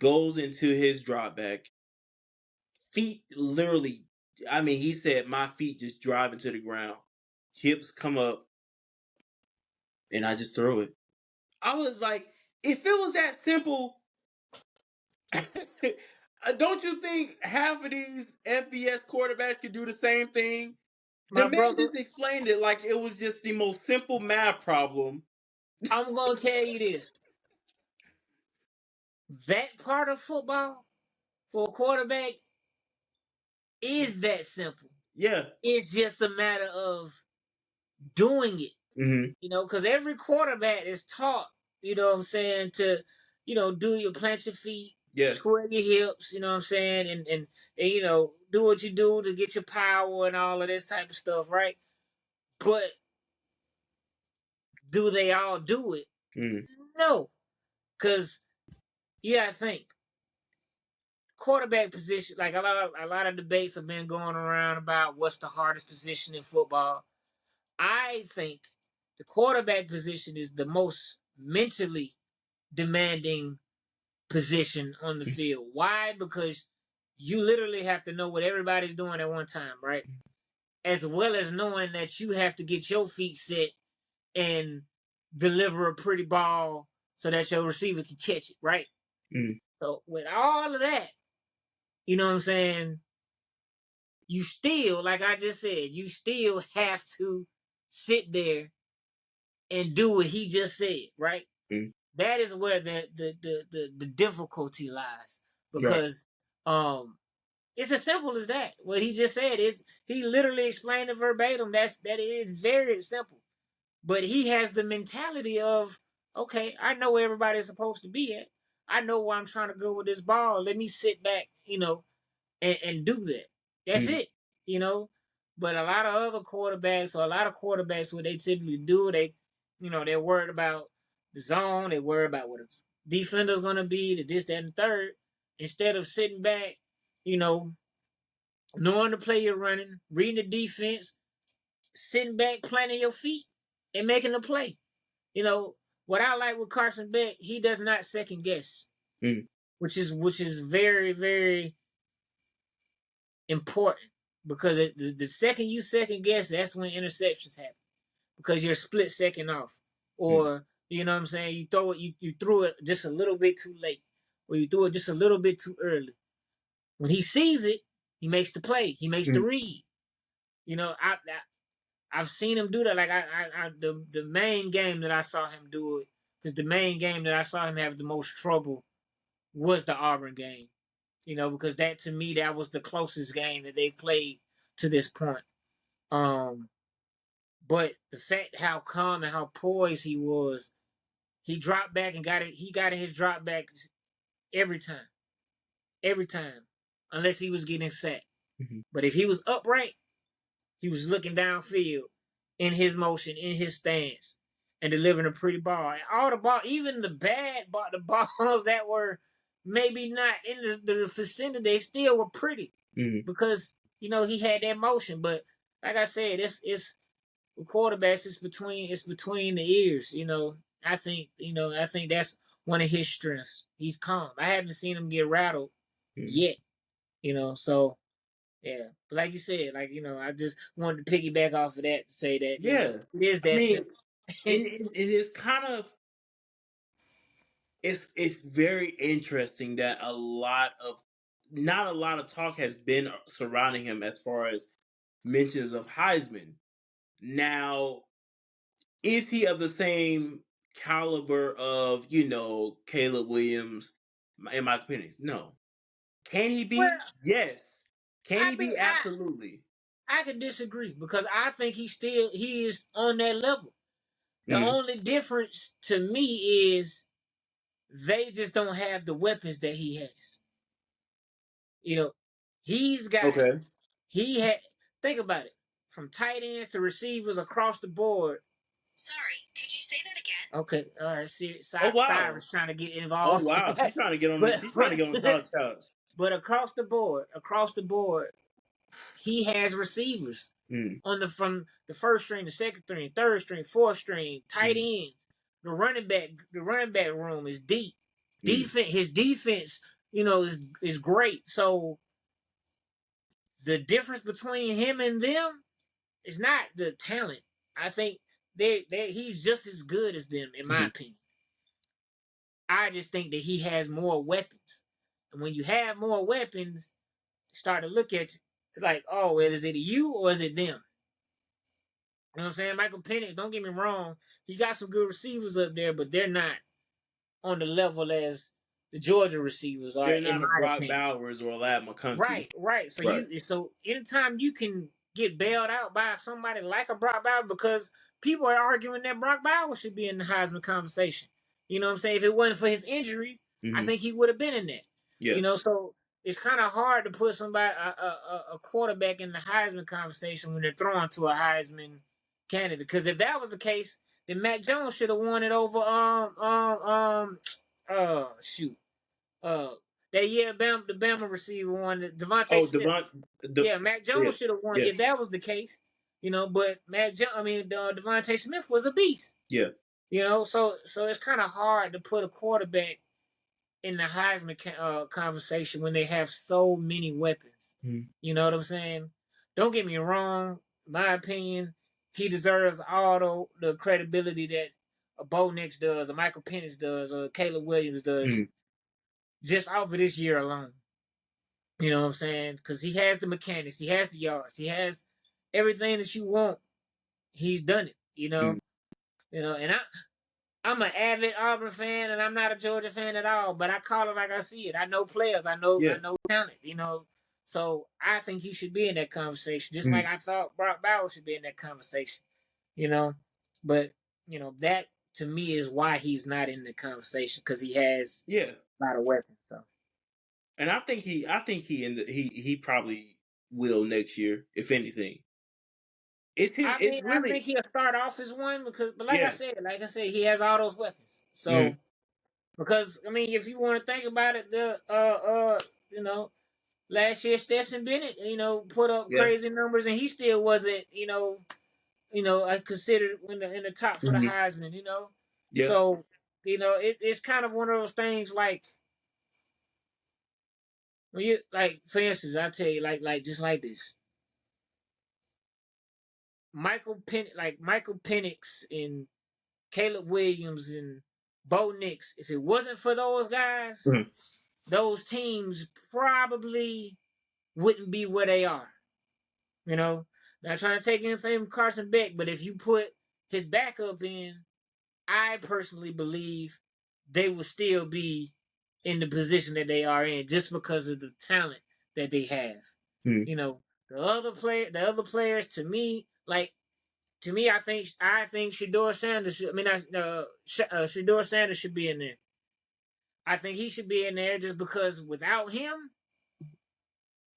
goes into his drop back, feet literally, I mean, he said my feet just drive into the ground, hips come up, and I just throw it. I was like, if it was that simple, don't you think half of these FBS quarterbacks could do the same thing? The my man brother. just explained it like it was just the most simple math problem. I'm gonna tell you this. That part of football for a quarterback is that simple. Yeah. It's just a matter of doing it. Mm-hmm. Because every quarterback is taught, you know what I'm saying, to, do your plant your feet, Yeah. square your hips, you know what I'm saying, and you know, do what you do to get your power and all of this type of stuff, right? But do they all do it? Mm. No, because you gotta think quarterback position. Like a lot of debates have been going around about what's the hardest position in football. I think the quarterback position is the most mentally demanding position on the field. Why? Because you literally have to know what everybody's doing at one time, right? As well as knowing that you have to get your feet set and deliver a pretty ball so that your receiver can catch it, right? Mm. So with all of that, you know what I'm saying? You still, like I just said, you still have to sit there and do what he just said, right? Mm. That is where the difficulty lies. Right. Because it's as simple as that. What he just said is he literally explained it verbatim. That is very simple. But he has the mentality of, okay, I know where everybody's supposed to be at. I know where I'm trying to go with this ball. Let me sit back, you know, and do that. That's Mm. it, you know. But a lot of other quarterbacks, or a lot of quarterbacks, what they typically do, they, you know, they're worried about the zone. They worry about what a defender's gonna be, the this, that, and the third. Instead of sitting back, you know, knowing the play you're running, reading the defense, sitting back, planting your feet, and making the play. You know what I like with Carson Beck, he does not second guess, Mm. which is very, very important, because the second you second guess, that's when interceptions happen, because you're a split second off, Mm. or you know what I'm saying, you throw it, you threw it just a little bit too late, or you threw it just a little bit too early. When he sees it, he makes the play, he makes the Mm. read. You know, I've seen him do that. Like the main game that I saw him do it, because the main game that I saw him have the most trouble was the Auburn game. You know, because that, to me, that was the closest game that they played to this point. Um, but the fact how calm and how poised he was, he dropped back and got it. He got in his drop back every time, unless he was getting sacked. Mm. But if he was upright, he was looking downfield in his motion, in his stance, and delivering a pretty ball. And all the ball, even the bad ball, the balls that were maybe not in the vicinity, they still were pretty, Mm. because you know he had that motion. But like I said, it's with quarterbacks. It's between the ears. I think that's one of his strengths. He's calm. I haven't seen him get rattled Mm. yet. So yeah, but like you said, like I just wanted to piggyback off of that to say that Yeah. it is I that mean, simple. it is kind of, it's very interesting that not a lot of talk has been surrounding him as far as mentions of Heisman. Now, is he of the same caliber of, Caleb Williams? In my opinion, no. Can he Well, be? Yes. Can I he mean, be? Absolutely. I could disagree, because I think he is on that level. The Mm. only difference to me is they just don't have the weapons that he has. You know, he's got Okay. he had think about it, from tight ends to receivers across the board. Sorry, could you say that again? Okay, all right. See, Oh wow. Cyrus trying to get Oh involved, wow. She's trying to get on. but She's trying to but get on the college couch. but across the board, he has receivers Mm. from the first string, the second string, third string, fourth string, tight Mm. ends. The running back room is deep. Mm. His defense, is great. So the difference between him and them is not the talent. I think he's just as good as them, in my Mm. opinion. I just think that he has more weapons. And when you have more weapons, start to look at, like, oh, well, is it you or is it them? You know what I'm saying? Michael Penix, don't get me wrong, he's got some good receivers up there, but they're not on the level as the Georgia receivers are, They're in not a my Brock opinion. Bowers or a Lad McConkey. Right, right. So Right. anytime you can get bailed out by somebody like a Brock Bowers, because people are arguing that Brock Bowers should be in the Heisman conversation. You know what I'm saying? If it wasn't for his injury, I Mm-hmm. think he would have been in there. Yeah. So it's kind of hard to put somebody a quarterback in the Heisman conversation when they're throwing to a Heisman candidate. Because if that was the case, then Mac Jones should have won it over shoot uh that year the Bama receiver won Devontae Oh, Smith. Yeah, Mac yeah, Jones should have won yeah, if that was the case. But Devontae Smith was a beast. yeah. So it's kind of hard to put a quarterback in the Heisman conversation when they have so many weapons. Mm. You know what I'm saying? Don't get me wrong. My opinion, he deserves all the credibility that a Bo Nix does, or Michael Penix does, or Caleb Williams does, Mm. just off of this year alone. You know what I'm saying? Because he has the mechanics, he has the yards, he has everything that you want. He's done it. Mm. And I'm an avid Auburn fan, and I'm not a Georgia fan at all. But I call it like I see it. I know players. I Yeah. know talent. So I think he should be in that conversation, just like Mm. I thought Brock Bowers should be in that conversation. You know, but that to me is why he's not in the conversation, because he has Yeah. a lot of weapons. So And he probably will next year, if anything. It's I really think he'll start off as one but yeah. like I said, he has all those weapons. Mm. So because if you want to think about it, you know last year Stetson Bennett, put up Yeah. crazy numbers, and he still wasn't, I considered in the top for the Mm. Heisman. Yeah. So it's kind of one of those things like when you like, for instance, I tell you like just like this, Michael Penix and Caleb Williams and Bo Nix. If it wasn't for those guys, Mm. those teams probably wouldn't be where they are. Not trying to take anything from Carson Beck, but if you put his backup in, I personally believe they will still be in the position that they are in, just because of the talent that they have. Mm. The other players, I think Shedeur Sanders. Shedeur Sanders should be in there. I think he should be in there just because without him,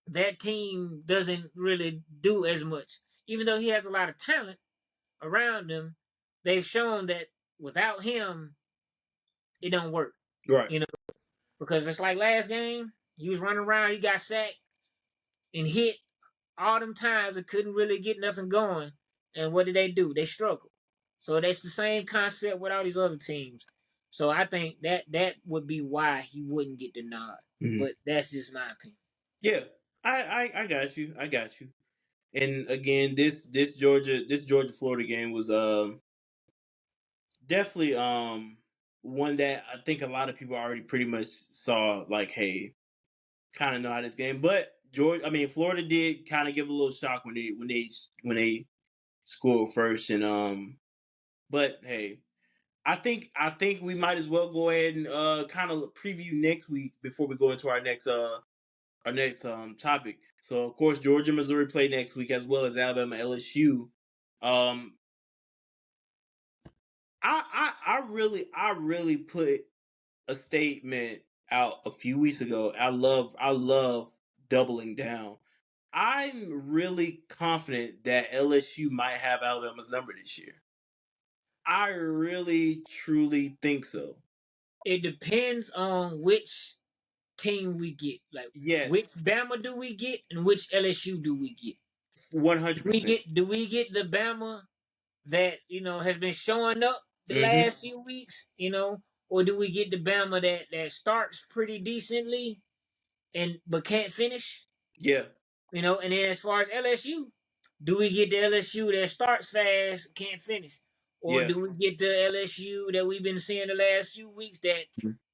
that team doesn't really do as much. Even though he has a lot of talent around him, they've shown that without him, it don't work. Right. You know, because it's like last game, he was running around, he got sacked and hit all them times and couldn't really get nothing going. And what did they do? They struggled. So that's the same concept with all these other teams. So I think that would be why he wouldn't get the nod. Mm. But that's just my opinion. Yeah. I got you. I got you. And again, this Georgia Florida game was definitely one that I think a lot of people already pretty much saw, like, hey, kind of know how this game. But Florida did kind of give a little shock when they scored first, and but hey, I think we might as well go ahead and kind of preview next week before we go into our next topic. So of course Georgia Missouri play next week, as well as Alabama LSU. Um, I really put a statement out a few weeks ago. I love doubling down. I'm really confident that LSU might have Alabama's number this year. I really truly think so. It depends on which team we get. Like, Yes, which Bama do we get and which LSU do we get? one Do hundred we percent. get do we get the Bama that has been showing up the Mm-hmm. last few weeks, or do we get the Bama that starts pretty decently but can't finish? Yeah, And then as far as LSU, do we get the LSU that starts fast, can't finish? Or yeah, do we get the LSU that we've been seeing the last few weeks that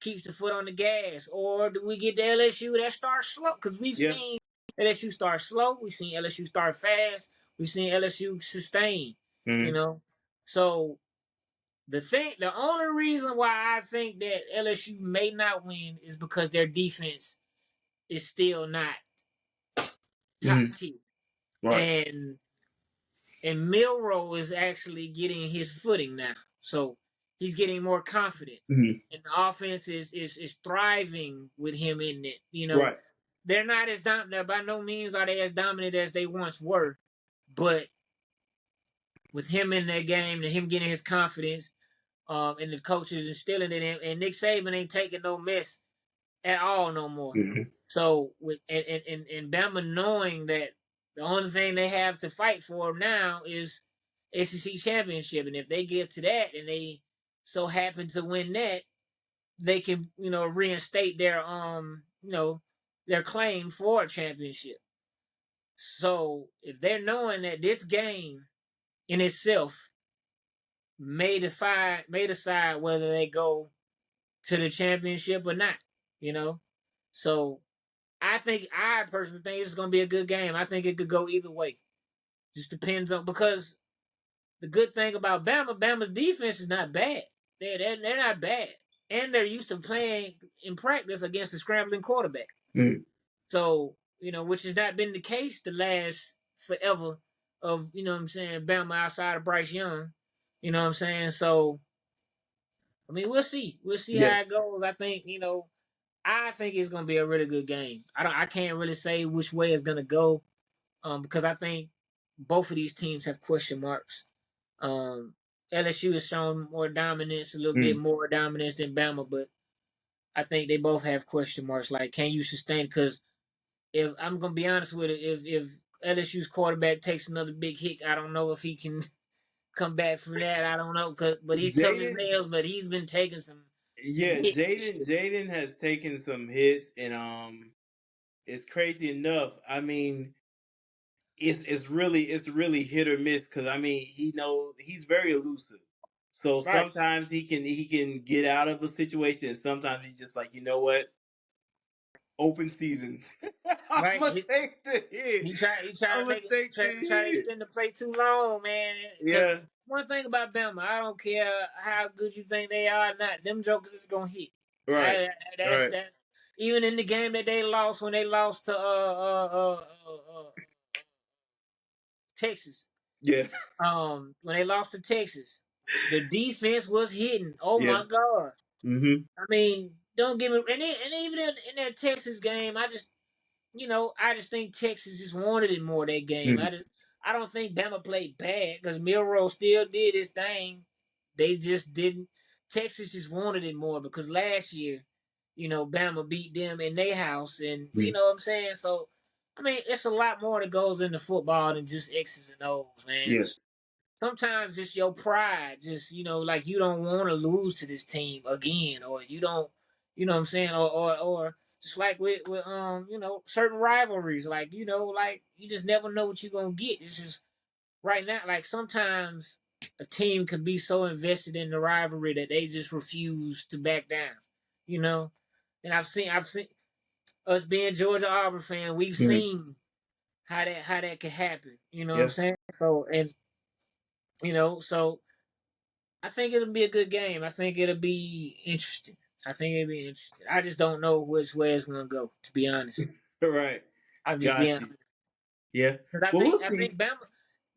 keeps the foot on the gas? Or do we get the LSU that starts slow? Because we've yeah. seen LSU start slow, we've seen LSU start fast, we've seen LSU sustain, you Mm-hmm. know? So the only reason why I think that LSU may not win is because their defense is still not top Mm-hmm. tier. Right. And Milrow is actually getting his footing now. So he's getting more confident, Mhm. and the offense is thriving with him in it. Right. They're not as dominant. By no means are they as dominant as they once were, but with him in that game and him getting his confidence, and the coaches instilling it in, and Nick Saban ain't taking no mess at all no more. Mhm. So with and Bama knowing that the only thing they have to fight for now is SEC championship, and if they get to that and they so happen to win that, they can reinstate their claim for a championship. So if they're knowing that this game in itself may decide whether they go to the championship or not, you know. So I personally think it's gonna be a good game. I think it could go either way. Just depends on because the good thing about Bama's defense is not bad. They're not bad, and they're used to playing in practice against a scrambling quarterback. Mhm. So which has not been the case the last forever of what I'm saying Bama outside of Bryce Young. You know what I'm saying? So I mean, we'll see. We'll see Yeah. how it goes. I think it's gonna be a really good game. I can't really say which way it's gonna go, because I think both of these teams have question marks. LSU has shown more dominance, a little bit Mhm. more dominance than Bama, but I think they both have question marks. Like, can you sustain? Because if I'm gonna be honest with it, if LSU's quarterback takes another big hit, I don't know if he can come back from that. I don't know, but he's tough as Jaden, nails. But he's been taking some yeah, hits this Jaden, year. Jaden has taken some hits, and it's crazy enough. I mean, it's really hit or miss because I mean he's very elusive. So Right, sometimes he can get out of a situation, and sometimes he's just like, you know what, open season. I'm right. gonna take the hit. He try I'm to gonna make it take the try to hit. extend the play too long, man. Because Yeah. one thing about Bama, I don't care how good you think they are or not. Them jokers is gonna hit. Right. I, Right. that's even in the game that they lost when they lost to Texas. Yeah. When they lost to Texas, the defense was hitting. Oh Yeah. my god! Mm-hmm. I mean, don't give me and even in that Texas game, I just think Texas just wanted it more that game. Mm-hmm. I don't think Bama played bad because Milroe still did his thing. They just didn't. Texas just wanted it more because last year, Bama beat them in their house, and you know what I'm saying. So, I mean, it's a lot more that goes into football than just X's and O's, man. Yeah. Sometimes just your pride, just like you don't want to lose to this team again, or you don't, what I'm saying, or just like with certain rivalries, like like you just never know what you're gonna get. It's just right now, like sometimes a team can be so invested in the rivalry that they just refuse to back down, you know. And I've seen us being Georgia Auburn fan, we've Mm-hmm. seen how that could happen. You know what I'm Yeah. saying? So and so I think it'll be a good game. I think it'll be interesting. I just don't know which way it's gonna go. To be honest, Right. I'm just being Got honest. you. Yeah. 'Cause Well, we'll I think see.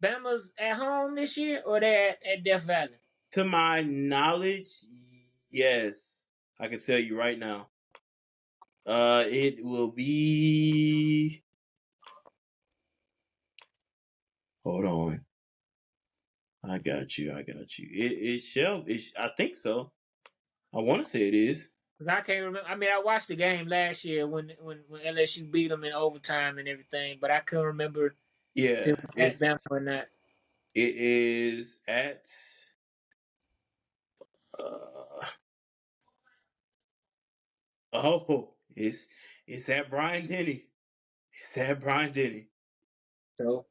Bama's at home this year, or they're at Death Valley. To my knowledge, yes. I can tell you right now. It will be. Hold on. I got you. I got you. It shall. I think so. I want to say it is. 'Cause I can't remember. I mean, I watched the game last year when LSU beat them in overtime and everything, but I couldn't remember if Yeah. it was at Bama It's. or not. It is at. Uh, oh, it's at Brian Denny. It's at Brian Denny. So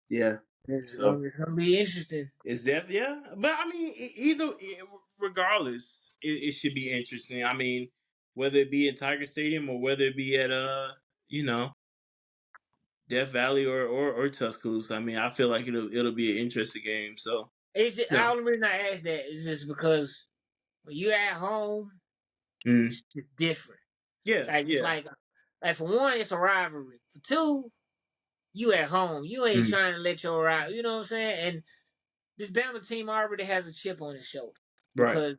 Yeah. it's So gonna, it's gonna be interesting. it's definitely, yeah. But I mean, regardless, it should be interesting. I mean, whether it be in Tiger Stadium or whether it be at you know, Death Valley or Tuscaloosa. I mean, I feel like it'll be an interesting game. So The no, only reason I ask that is just because when you're at home, mm, it's just different. yeah, Like it's yeah, like for one, it's a rivalry. For two, you at home. You ain't mm, trying to let your rival. You know what I'm saying? And this Bama team already has a chip on his shoulder. Right. because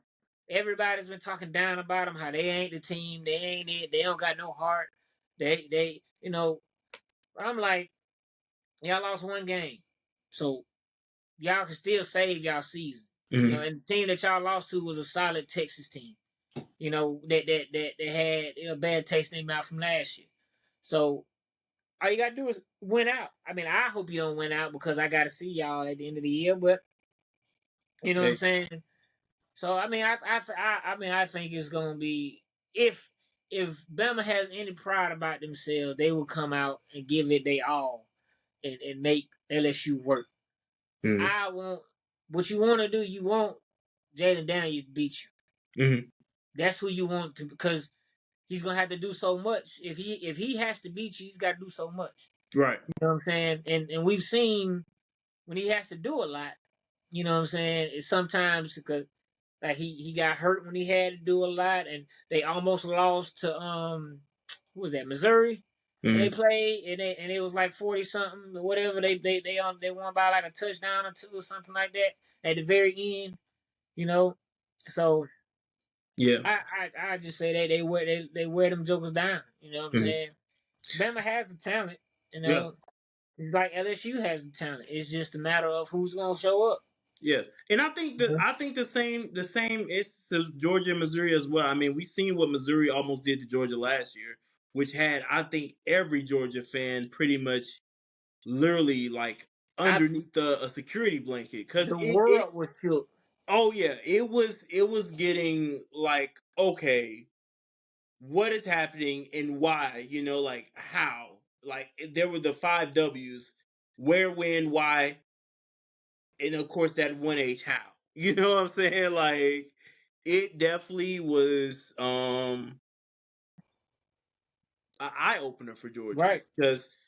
everybody's been talking down about them, how they ain't the team, they ain't it, they don't got no heart. They I'm like, y'all lost one game. So y'all can still save y'all season. Mm-hmm. And the team that y'all lost to was a solid Texas team. That had bad taste in their mouth from last year. So all you gotta do is win out. I mean, I hope you don't win out because I gotta see y'all at the end of the year, but you know what I'm Hey. saying? So I mean, I think it's gonna be if Bama has any pride about themselves, they will come out and give it their all and make LSU work. Mm-hmm. I want what you want to do. You want Jaden Daniels to beat you. Mm-hmm. That's who you want to because he's gonna have to do so much. If he has to beat you, he's got to do so much. Right. You know what I'm saying? And we've seen when he has to do a lot. You know what I'm saying? It's sometimes because like he got hurt when he had to do a lot, and they almost lost to who was that, Missouri? When they Mm-hmm. played and it was like 40 something or whatever. They won by like a touchdown or two or something like that at the very end. You know, so Yeah. I just say they wear them jokers down. You know what I'm Mm-hmm. saying? Bama has the talent. You Yeah. know, like LSU has the talent. It's just a matter of who's gonna show up. Yeah, and I think the same is to Georgia and Missouri as well. I mean, we seen what Missouri almost did to Georgia last year, which had I think every Georgia fan pretty much literally like I underneath a security blanket because The it world was shook. oh yeah, it was getting like, okay, what is happening and why, like how, like there were the five W's: where, when, why, and of course that one H, how. You know what I'm saying? Like it definitely was an eye opener for Georgia Right. because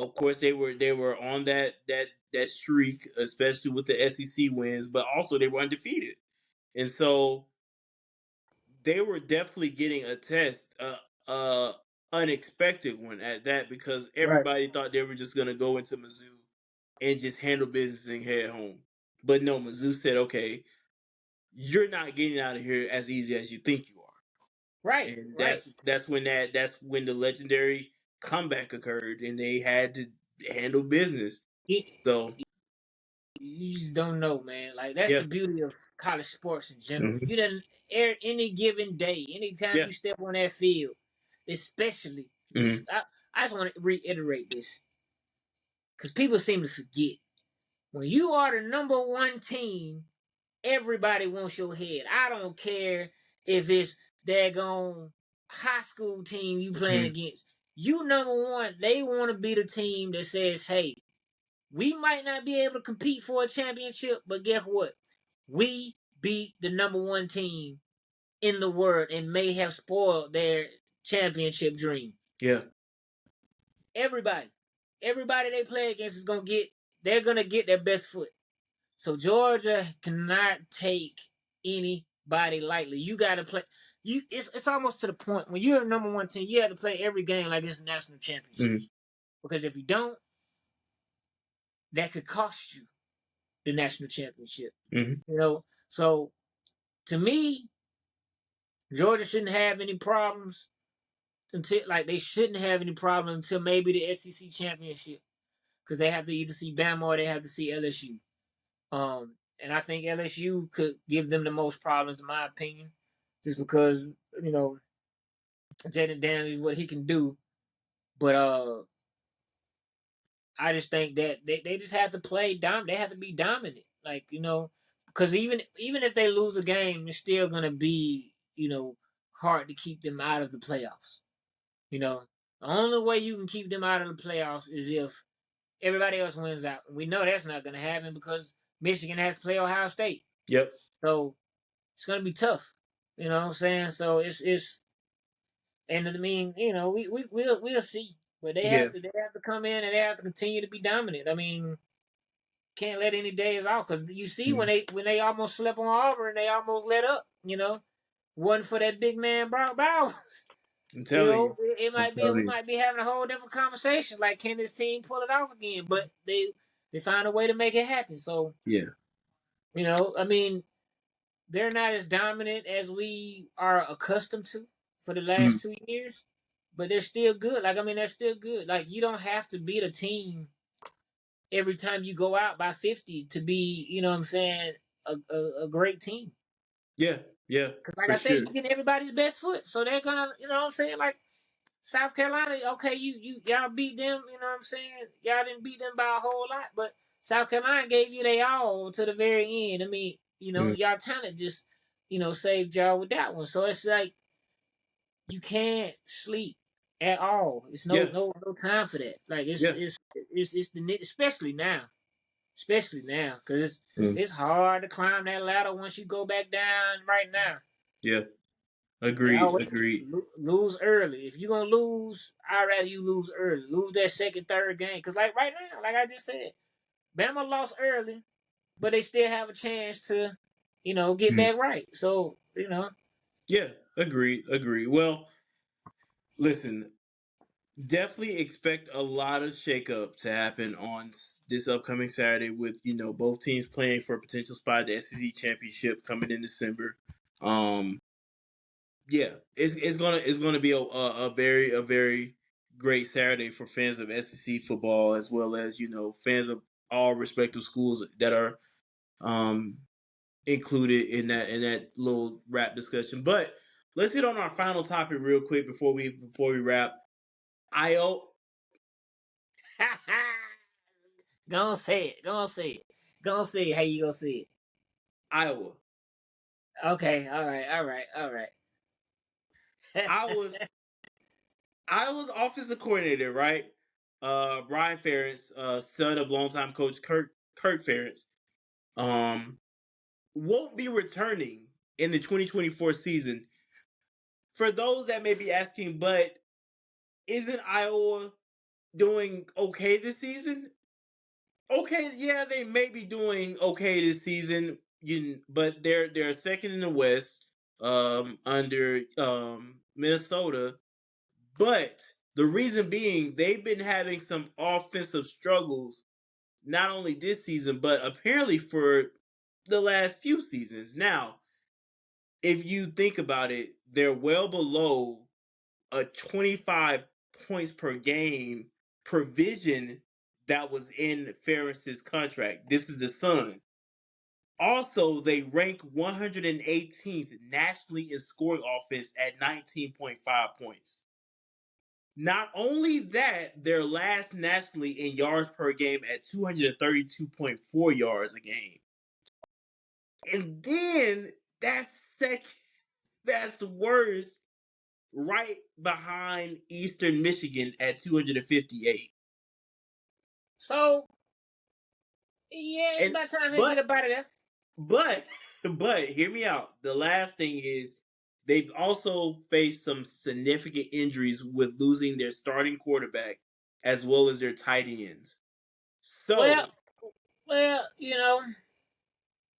of course they were on that streak, especially with the SEC wins, but also they were undefeated, and so they were definitely getting a test, unexpected one at that, because Right. everybody thought they were just gonna go into Mizzou and just handle business and head home. But no, Mizzou said, "Okay, you're not getting out of here as easy as you think you are," Right. and Right. that's when the legendary comeback occurred, and they had to handle business. You, So you just don't know, man. Like that's yeah, the beauty of college sports in general. hmm You didn't air any given day, anytime yeah, you step on that field, especially. hmm I just want to reiterate this because people seem to forget when you are the number one team, everybody wants your head. I don't care if it's daggone high school team you playing hmm against. You number one, they want to be the team that says, hey, we might not be able to compete for a championship, but guess what? We beat the number one team in the world and may have spoiled their championship dream. yeah, Everybody. Everybody they play against they're gonna get their best foot. So Georgia cannot take anybody lightly. You got to play. It's almost to the point when you're a number one team, you have to play every game like it's a national championship. hmm Because if you don't, that could cost you the national championship. hmm So to me, Georgia shouldn't have any problems until like they shouldn't have any problem until maybe the SEC championship because they have to either see Bama or they have to see LSU. And I think LSU could give them the most problems, in my opinion, just because you know Jaden Daniels what he can do. But I just think that they just have to play They have to be dominant, like because even if they lose a game, it's still gonna be hard to keep them out of the playoffs. You know, the only way you can keep them out of the playoffs is if everybody else wins out. We know that's not gonna happen because Michigan has to play Ohio State. yep, So it's gonna be tough. You know what I'm saying? So it's and I mean, we'll see. But yeah, they have to come in and they have to continue to be dominant. I mean, can't let any days off because you see hmm when they almost slept on Auburn, they almost let up. One for that big man Brock Bowers. I'm telling you, It I'm might be we telling might be having a whole different conversation. Like, can this team pull it off again? But they find a way to make it happen. So you, I mean, they're not as dominant as we are accustomed to for the Mm. last 2 years, but they're still good. Like I mean, they're still good. Like you don't have to beat a team every time you go out by 50 to be, you know what I'm saying, a great team. Yeah, yeah, Cause like for I said, sure. you get everybody's best foot, so they're gonna, you know what I'm saying, like South Carolina. Okay, y'all beat them, you know what I'm saying. Y'all didn't beat them by a whole lot, but South Carolina gave you they all to the very end. I mean, Mm. y'all talent just, saved y'all with that one. So it's like you can't sleep at all. It's Yeah, no time for that. Like yeah, it's the especially now, because mm. it's hard to climb that ladder once you go back down right now. Yeah. They Agreed, always agreed. lose early. If you're gonna lose, I'd rather you lose early. Lose that second, third game. Cause like right now, like I just said, Bama lost early, but they still have a chance to, get Mm. back right. So, Yeah, agreed, agreed. Well, listen, definitely expect a lot of shakeup to happen on this upcoming Saturday with both teams playing for a potential spot at the SEC championship coming in December. Um, yeah, it's gonna be a very great Saturday for fans of SEC football as well as fans of all respective schools that are um included in that little rap discussion. But let's hit on our final topic real quick before we wrap. IO go on say it. Go on say it. Go on say it. How you gonna say Iowa. it? Okay. All right. All right. All right. I was Iowa's offensive coordinator, right? Brian Ferentz, son of longtime coach Kurt Ferentz, um, won't be returning in the 2024 season. For those that may be asking, but isn't Iowa doing okay this season? Okay, yeah, they may be doing okay this season, but they're second in the West, under Minnesota. But the reason being, they've been having some offensive struggles, not only this season, but apparently for the last few seasons. Now, if you think about it, they're well below a 25 points per game provision that was in Ferris's contract. This is the Sun. Also, they rank 118th nationally in scoring offense at 19.5 points. Not only that, they're last nationally in yards per game at 232.4 yards a game. And then that's second, that's worse, right behind Eastern Michigan at 258. So yeah, it's And about time to get but up out of there. but but hear me out. The last thing is they've also faced some significant injuries with losing their starting quarterback as well as their tight ends. Well, So, well,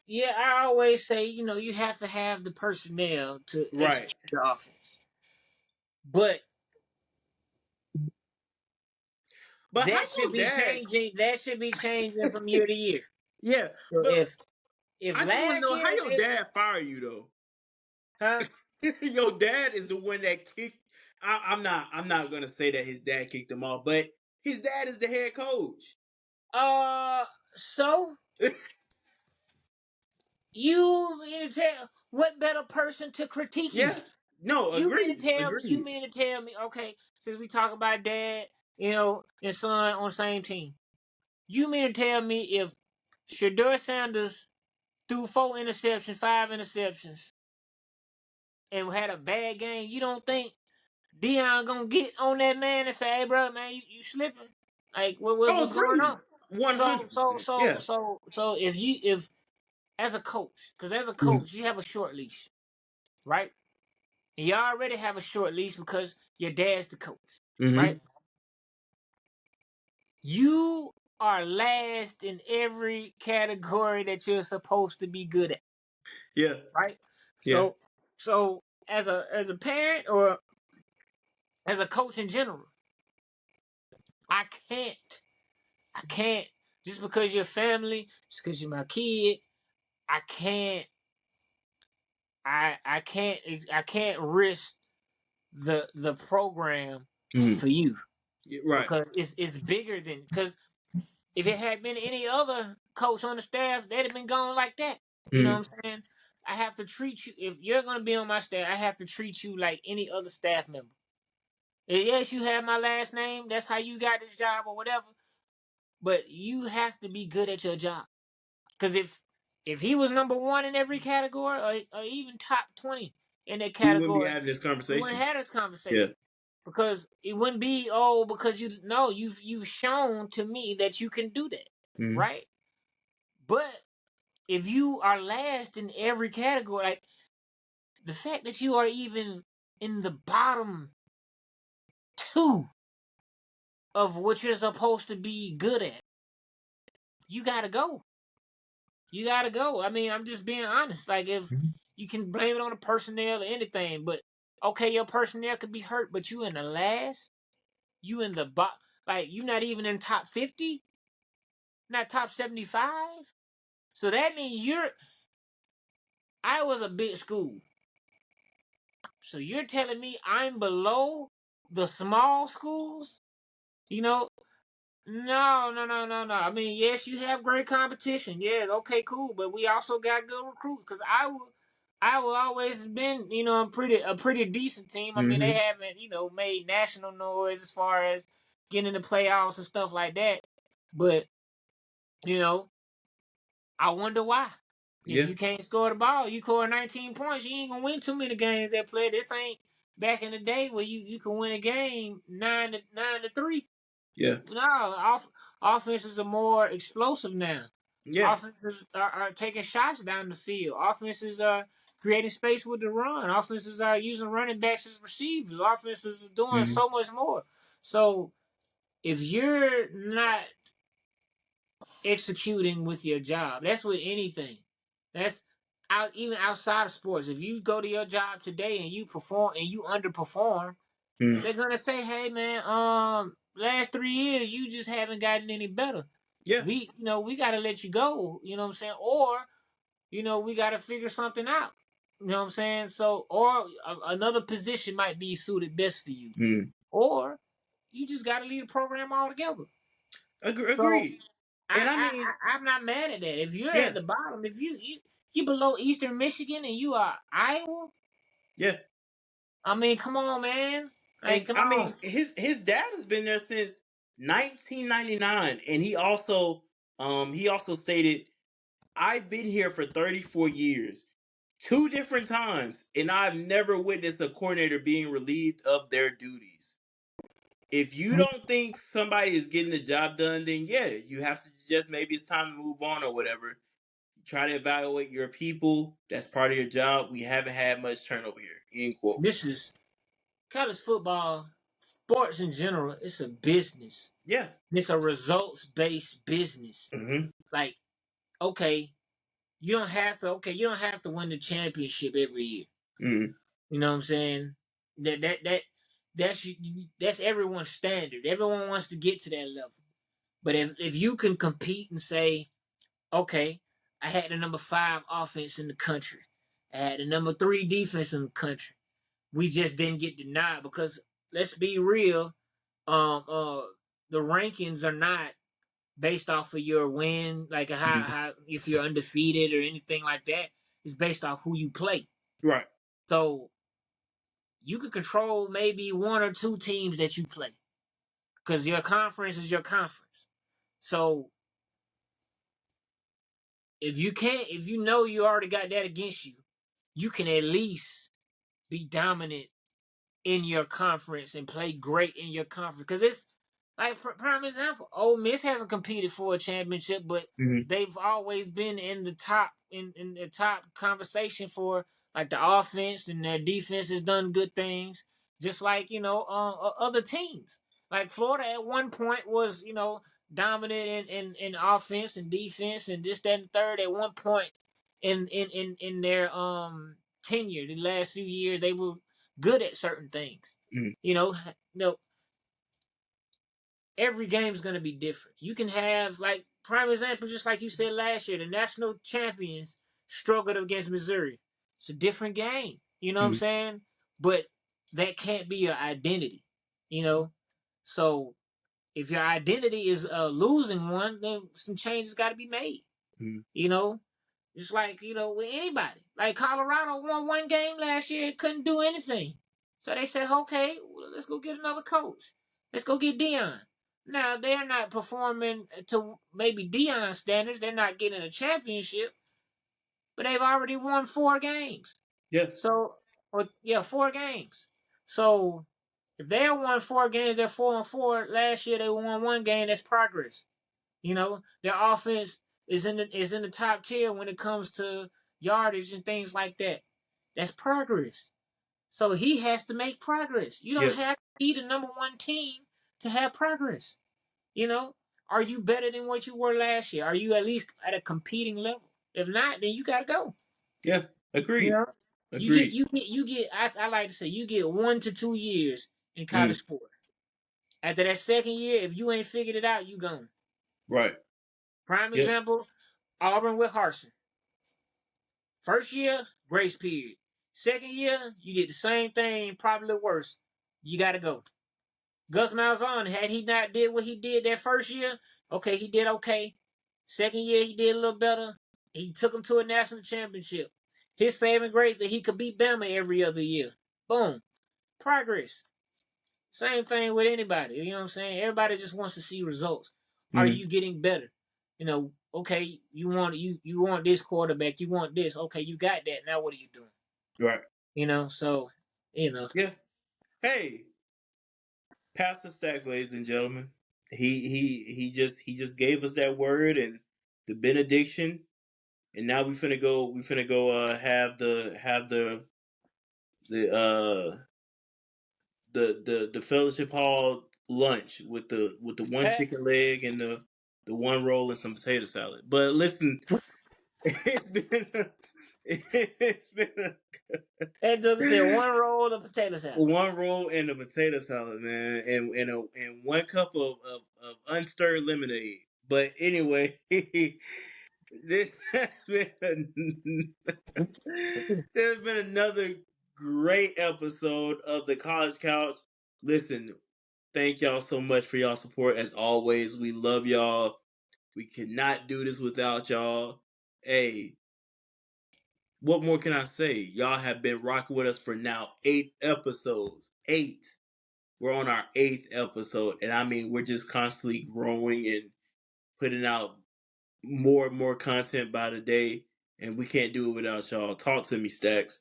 yeah, I always say, you have to have the personnel to right. execute the offense. But But how that should your be dad? changing. That should be changing from year to year. Yeah, So but if I just want to last know how year your they, dad fired you though. huh? Your dad is the one that kicked. I'm not gonna say that his dad kicked him off, but his dad is the head coach. So you mean to tell what better person to critique you? Yeah. No, You mean to agreed. tell me? You Agreed. mean to tell me? Okay, since we talk about dad, and son on the same team, you mean to tell me if Shador Sanders threw 4 interceptions, 5 interceptions, and had a bad game, you don't think Dion gonna get on that man and say, "Hey, bro, man, you slipping? Like, Oh, what's going agreed. on?" One So, hundred so, percent. so, Yeah. so, so, if as a coach, because as a Mm-hmm. coach, you have a short leash, right? And you already have a short leash because your dad's the coach, right? Mm-hmm. You are last in every category that you're supposed to be good at, Yeah. right? Yeah. So, as a parent or as a coach in general, I can't, I can't just because you're family, just because you're my kid, I can't I can't risk the program Mm-hmm. for you Right. because it's bigger than because if it had been any other coach on the staff, they'd have been gone like that. You know Mm-hmm. what I'm saying? I have to treat you if you're gonna be on my staff. I have to treat you like any other staff member. Yes, you have my last name. That's how you got this job or whatever. But you have to be good at your job. Because if he was number one in every category or even top 20 in that We wouldn't be category, having this we wouldn't conversation. have this Yeah. conversation. Because it wouldn't be because you've shown to me that you can do that, Mm-hmm. right? But if you are last in every category, like the fact that you are even in the bottom two of what you're supposed to be good at, you gotta go. You gotta go. I mean, I'm just being honest. Like if you can blame it on the personnel or anything, but okay, your personnel could be hurt, but you in the last, you in the like you not even in top 50, not top 75. So that means I was a big school. So you're telling me I'm below the small schools? You know, no, no, no, no, no. I mean, yes, you have great competition. Yeah, okay, cool. But we also got good recruits because I will always been, a pretty decent team. I mean, they Mm-hmm. haven't, made national noise as far as getting in the playoffs and stuff like that. But you know, I wonder why. If Yeah. you can't score the ball, you score 19 points, you ain't gonna win too many games that play. This ain't back in the day where you can win a game 9-3. Yeah. No, offenses are more explosive now. Yeah. Offenses are taking shots down the field. Offenses are creating space with the run. Offenses are using running backs as receivers. Offenses are doing Mm-hmm. so much more. So if you're not executing with your job, that's with anything. That's even outside of sports. If you go to your job today and you perform and you underperform, Mm-hmm. they're gonna say, "Hey, man, last 3 years you just haven't gotten any better. Yeah. We got to let you go. You know what I'm saying? Or, we got to figure something out. You know what I'm saying? So, or another position might be suited best for you, Mm-hmm. or you just got to leave the program altogether. So, Agreed. And I mean, I'm not mad at that. If you're at yeah. the bottom, if you below Eastern Michigan and you are Iowa, Yeah. I mean, come on, man. Like, And come I on. mean, his dad has been there since 1999, and he also stated, "I've been here for 34 years, two different times, and I've never witnessed a coordinator being relieved of their duties." If you don't think somebody is getting the job done, then yeah, you have to just maybe it's time to move on or whatever. Try to evaluate your people. That's part of your job. We haven't had much turnover here. End quote. This is college football, sports in general. It's a business. Yeah. It's a results based business. Mm-hmm. Like, okay, you don't have to win the championship every year. Mm-hmm. You know what I'm saying? That's that's everyone's standard. Everyone wants to get to that level. But if you can compete and say, okay, I had the number 5 offense in the country. I had the number 3 defense in the country. We just didn't get denied because let's be real, um uh the rankings are not based off of your win, like how if you're undefeated or anything like that. It's based off who you play. Right. So you can control maybe one or two teams that you play because your conference is your conference. So if you know you already got that against you, you can at least be dominant in your conference and play great in your conference. Because it's like, for prime example, Ole Miss hasn't competed for a championship, but Mm-hmm. they've always been in the top in the top conversation for like the offense, and their defense has done good things, just like other teams. Like Florida at one point was dominant in offense and defense and this that and third at one point in their tenure. The last few years they were good at certain things. Mm-hmm. You know, no, every game is going to be different. You can have, like, prime example, just like you said last year, the national champions struggled against Missouri. It's a different game. You know what I'm Mm-hmm. saying? But that can't be your identity. You know, so if your identity is losing one, then some changes got to be made. Mm-hmm. You know, just like with anybody. Like Colorado won one game last year, couldn't do anything. So they said, okay, well, let's go get another coach. Let's go get Dion. Now they're not performing to maybe Dion standards. They're not getting a championship, but they've already won 4 games. Yeah. So, or yeah, 4 games. So if they won 4 games, they're 4-4. Last year they won one game. That's progress. Their offense is in the top tier when it comes to yardage and things like that. That's progress. So he has to make progress. You don't Yeah. have to be the number one team to have progress. You know, are you better than what you were last year? Are you at least at a competing level? If not, then you gotta go. Yeah. You Agreed. know, you get Agreed. you get. I like to say you get 1 to 2 years in Mm. college sport. After that second year, if you ain't figured it out, you gone. Right. Prime Yeah. example, Auburn with Harsin. First year, grace period. Second year, you did the same thing, probably worse. You gotta go. Gus Malzahn, had he not did what he did that first year, okay, he did okay. Second year, he did a little better. He took him to a national championship. His saving grace that he could beat Bama every other year. Boom. Progress. Same thing with anybody. You know what I'm saying? Everybody just wants to see results. Are Mm. you getting better? Okay, you want this quarterback, you want this. Okay, you got that. Now what are you doing? Right. So, Yeah. Hey, Pastor Stackz, ladies and gentlemen. He just gave us that word and the benediction, and now we finna go the the fellowship hall lunch with the one chicken leg and the one roll and some potato salad. But listen, it's been it's been that joker said one roll of potato salad. one roll and a potato salad, man, and 1 cup of unstirred lemonade. But anyway, this has been there's been another great episode of the College Couch. Listen, thank y'all so much for y'all support as always. We love y'all. We cannot do this without y'all. Hey, what more can I say? Y'all have been rocking with us for now 8 episodes. 8. We're on our 8th episode, and I mean we're just constantly growing and putting out more and more content by the day, and we can't do it without y'all. Talk to me, Stackz.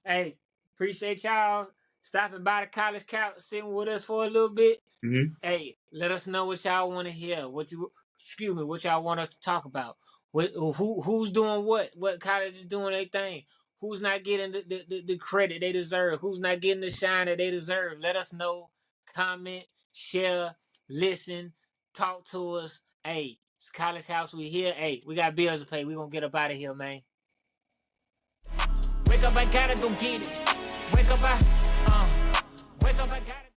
Hey, appreciate y'all stopping by the college couch, sitting with us for a little bit. Mm-hmm. Hey, let us know what y'all want to hear. What y'all want us to talk about. Who's doing what college is doing their thing. Who's not getting the credit they deserve? Who's not getting the shine that they deserve? Let us know. Comment, share, listen, talk to us. Hey, it's College House. We here. Hey, we got bills to pay. We gonna get up out of here, man. Wake up, I gotta go get it. Wake up, I gotta.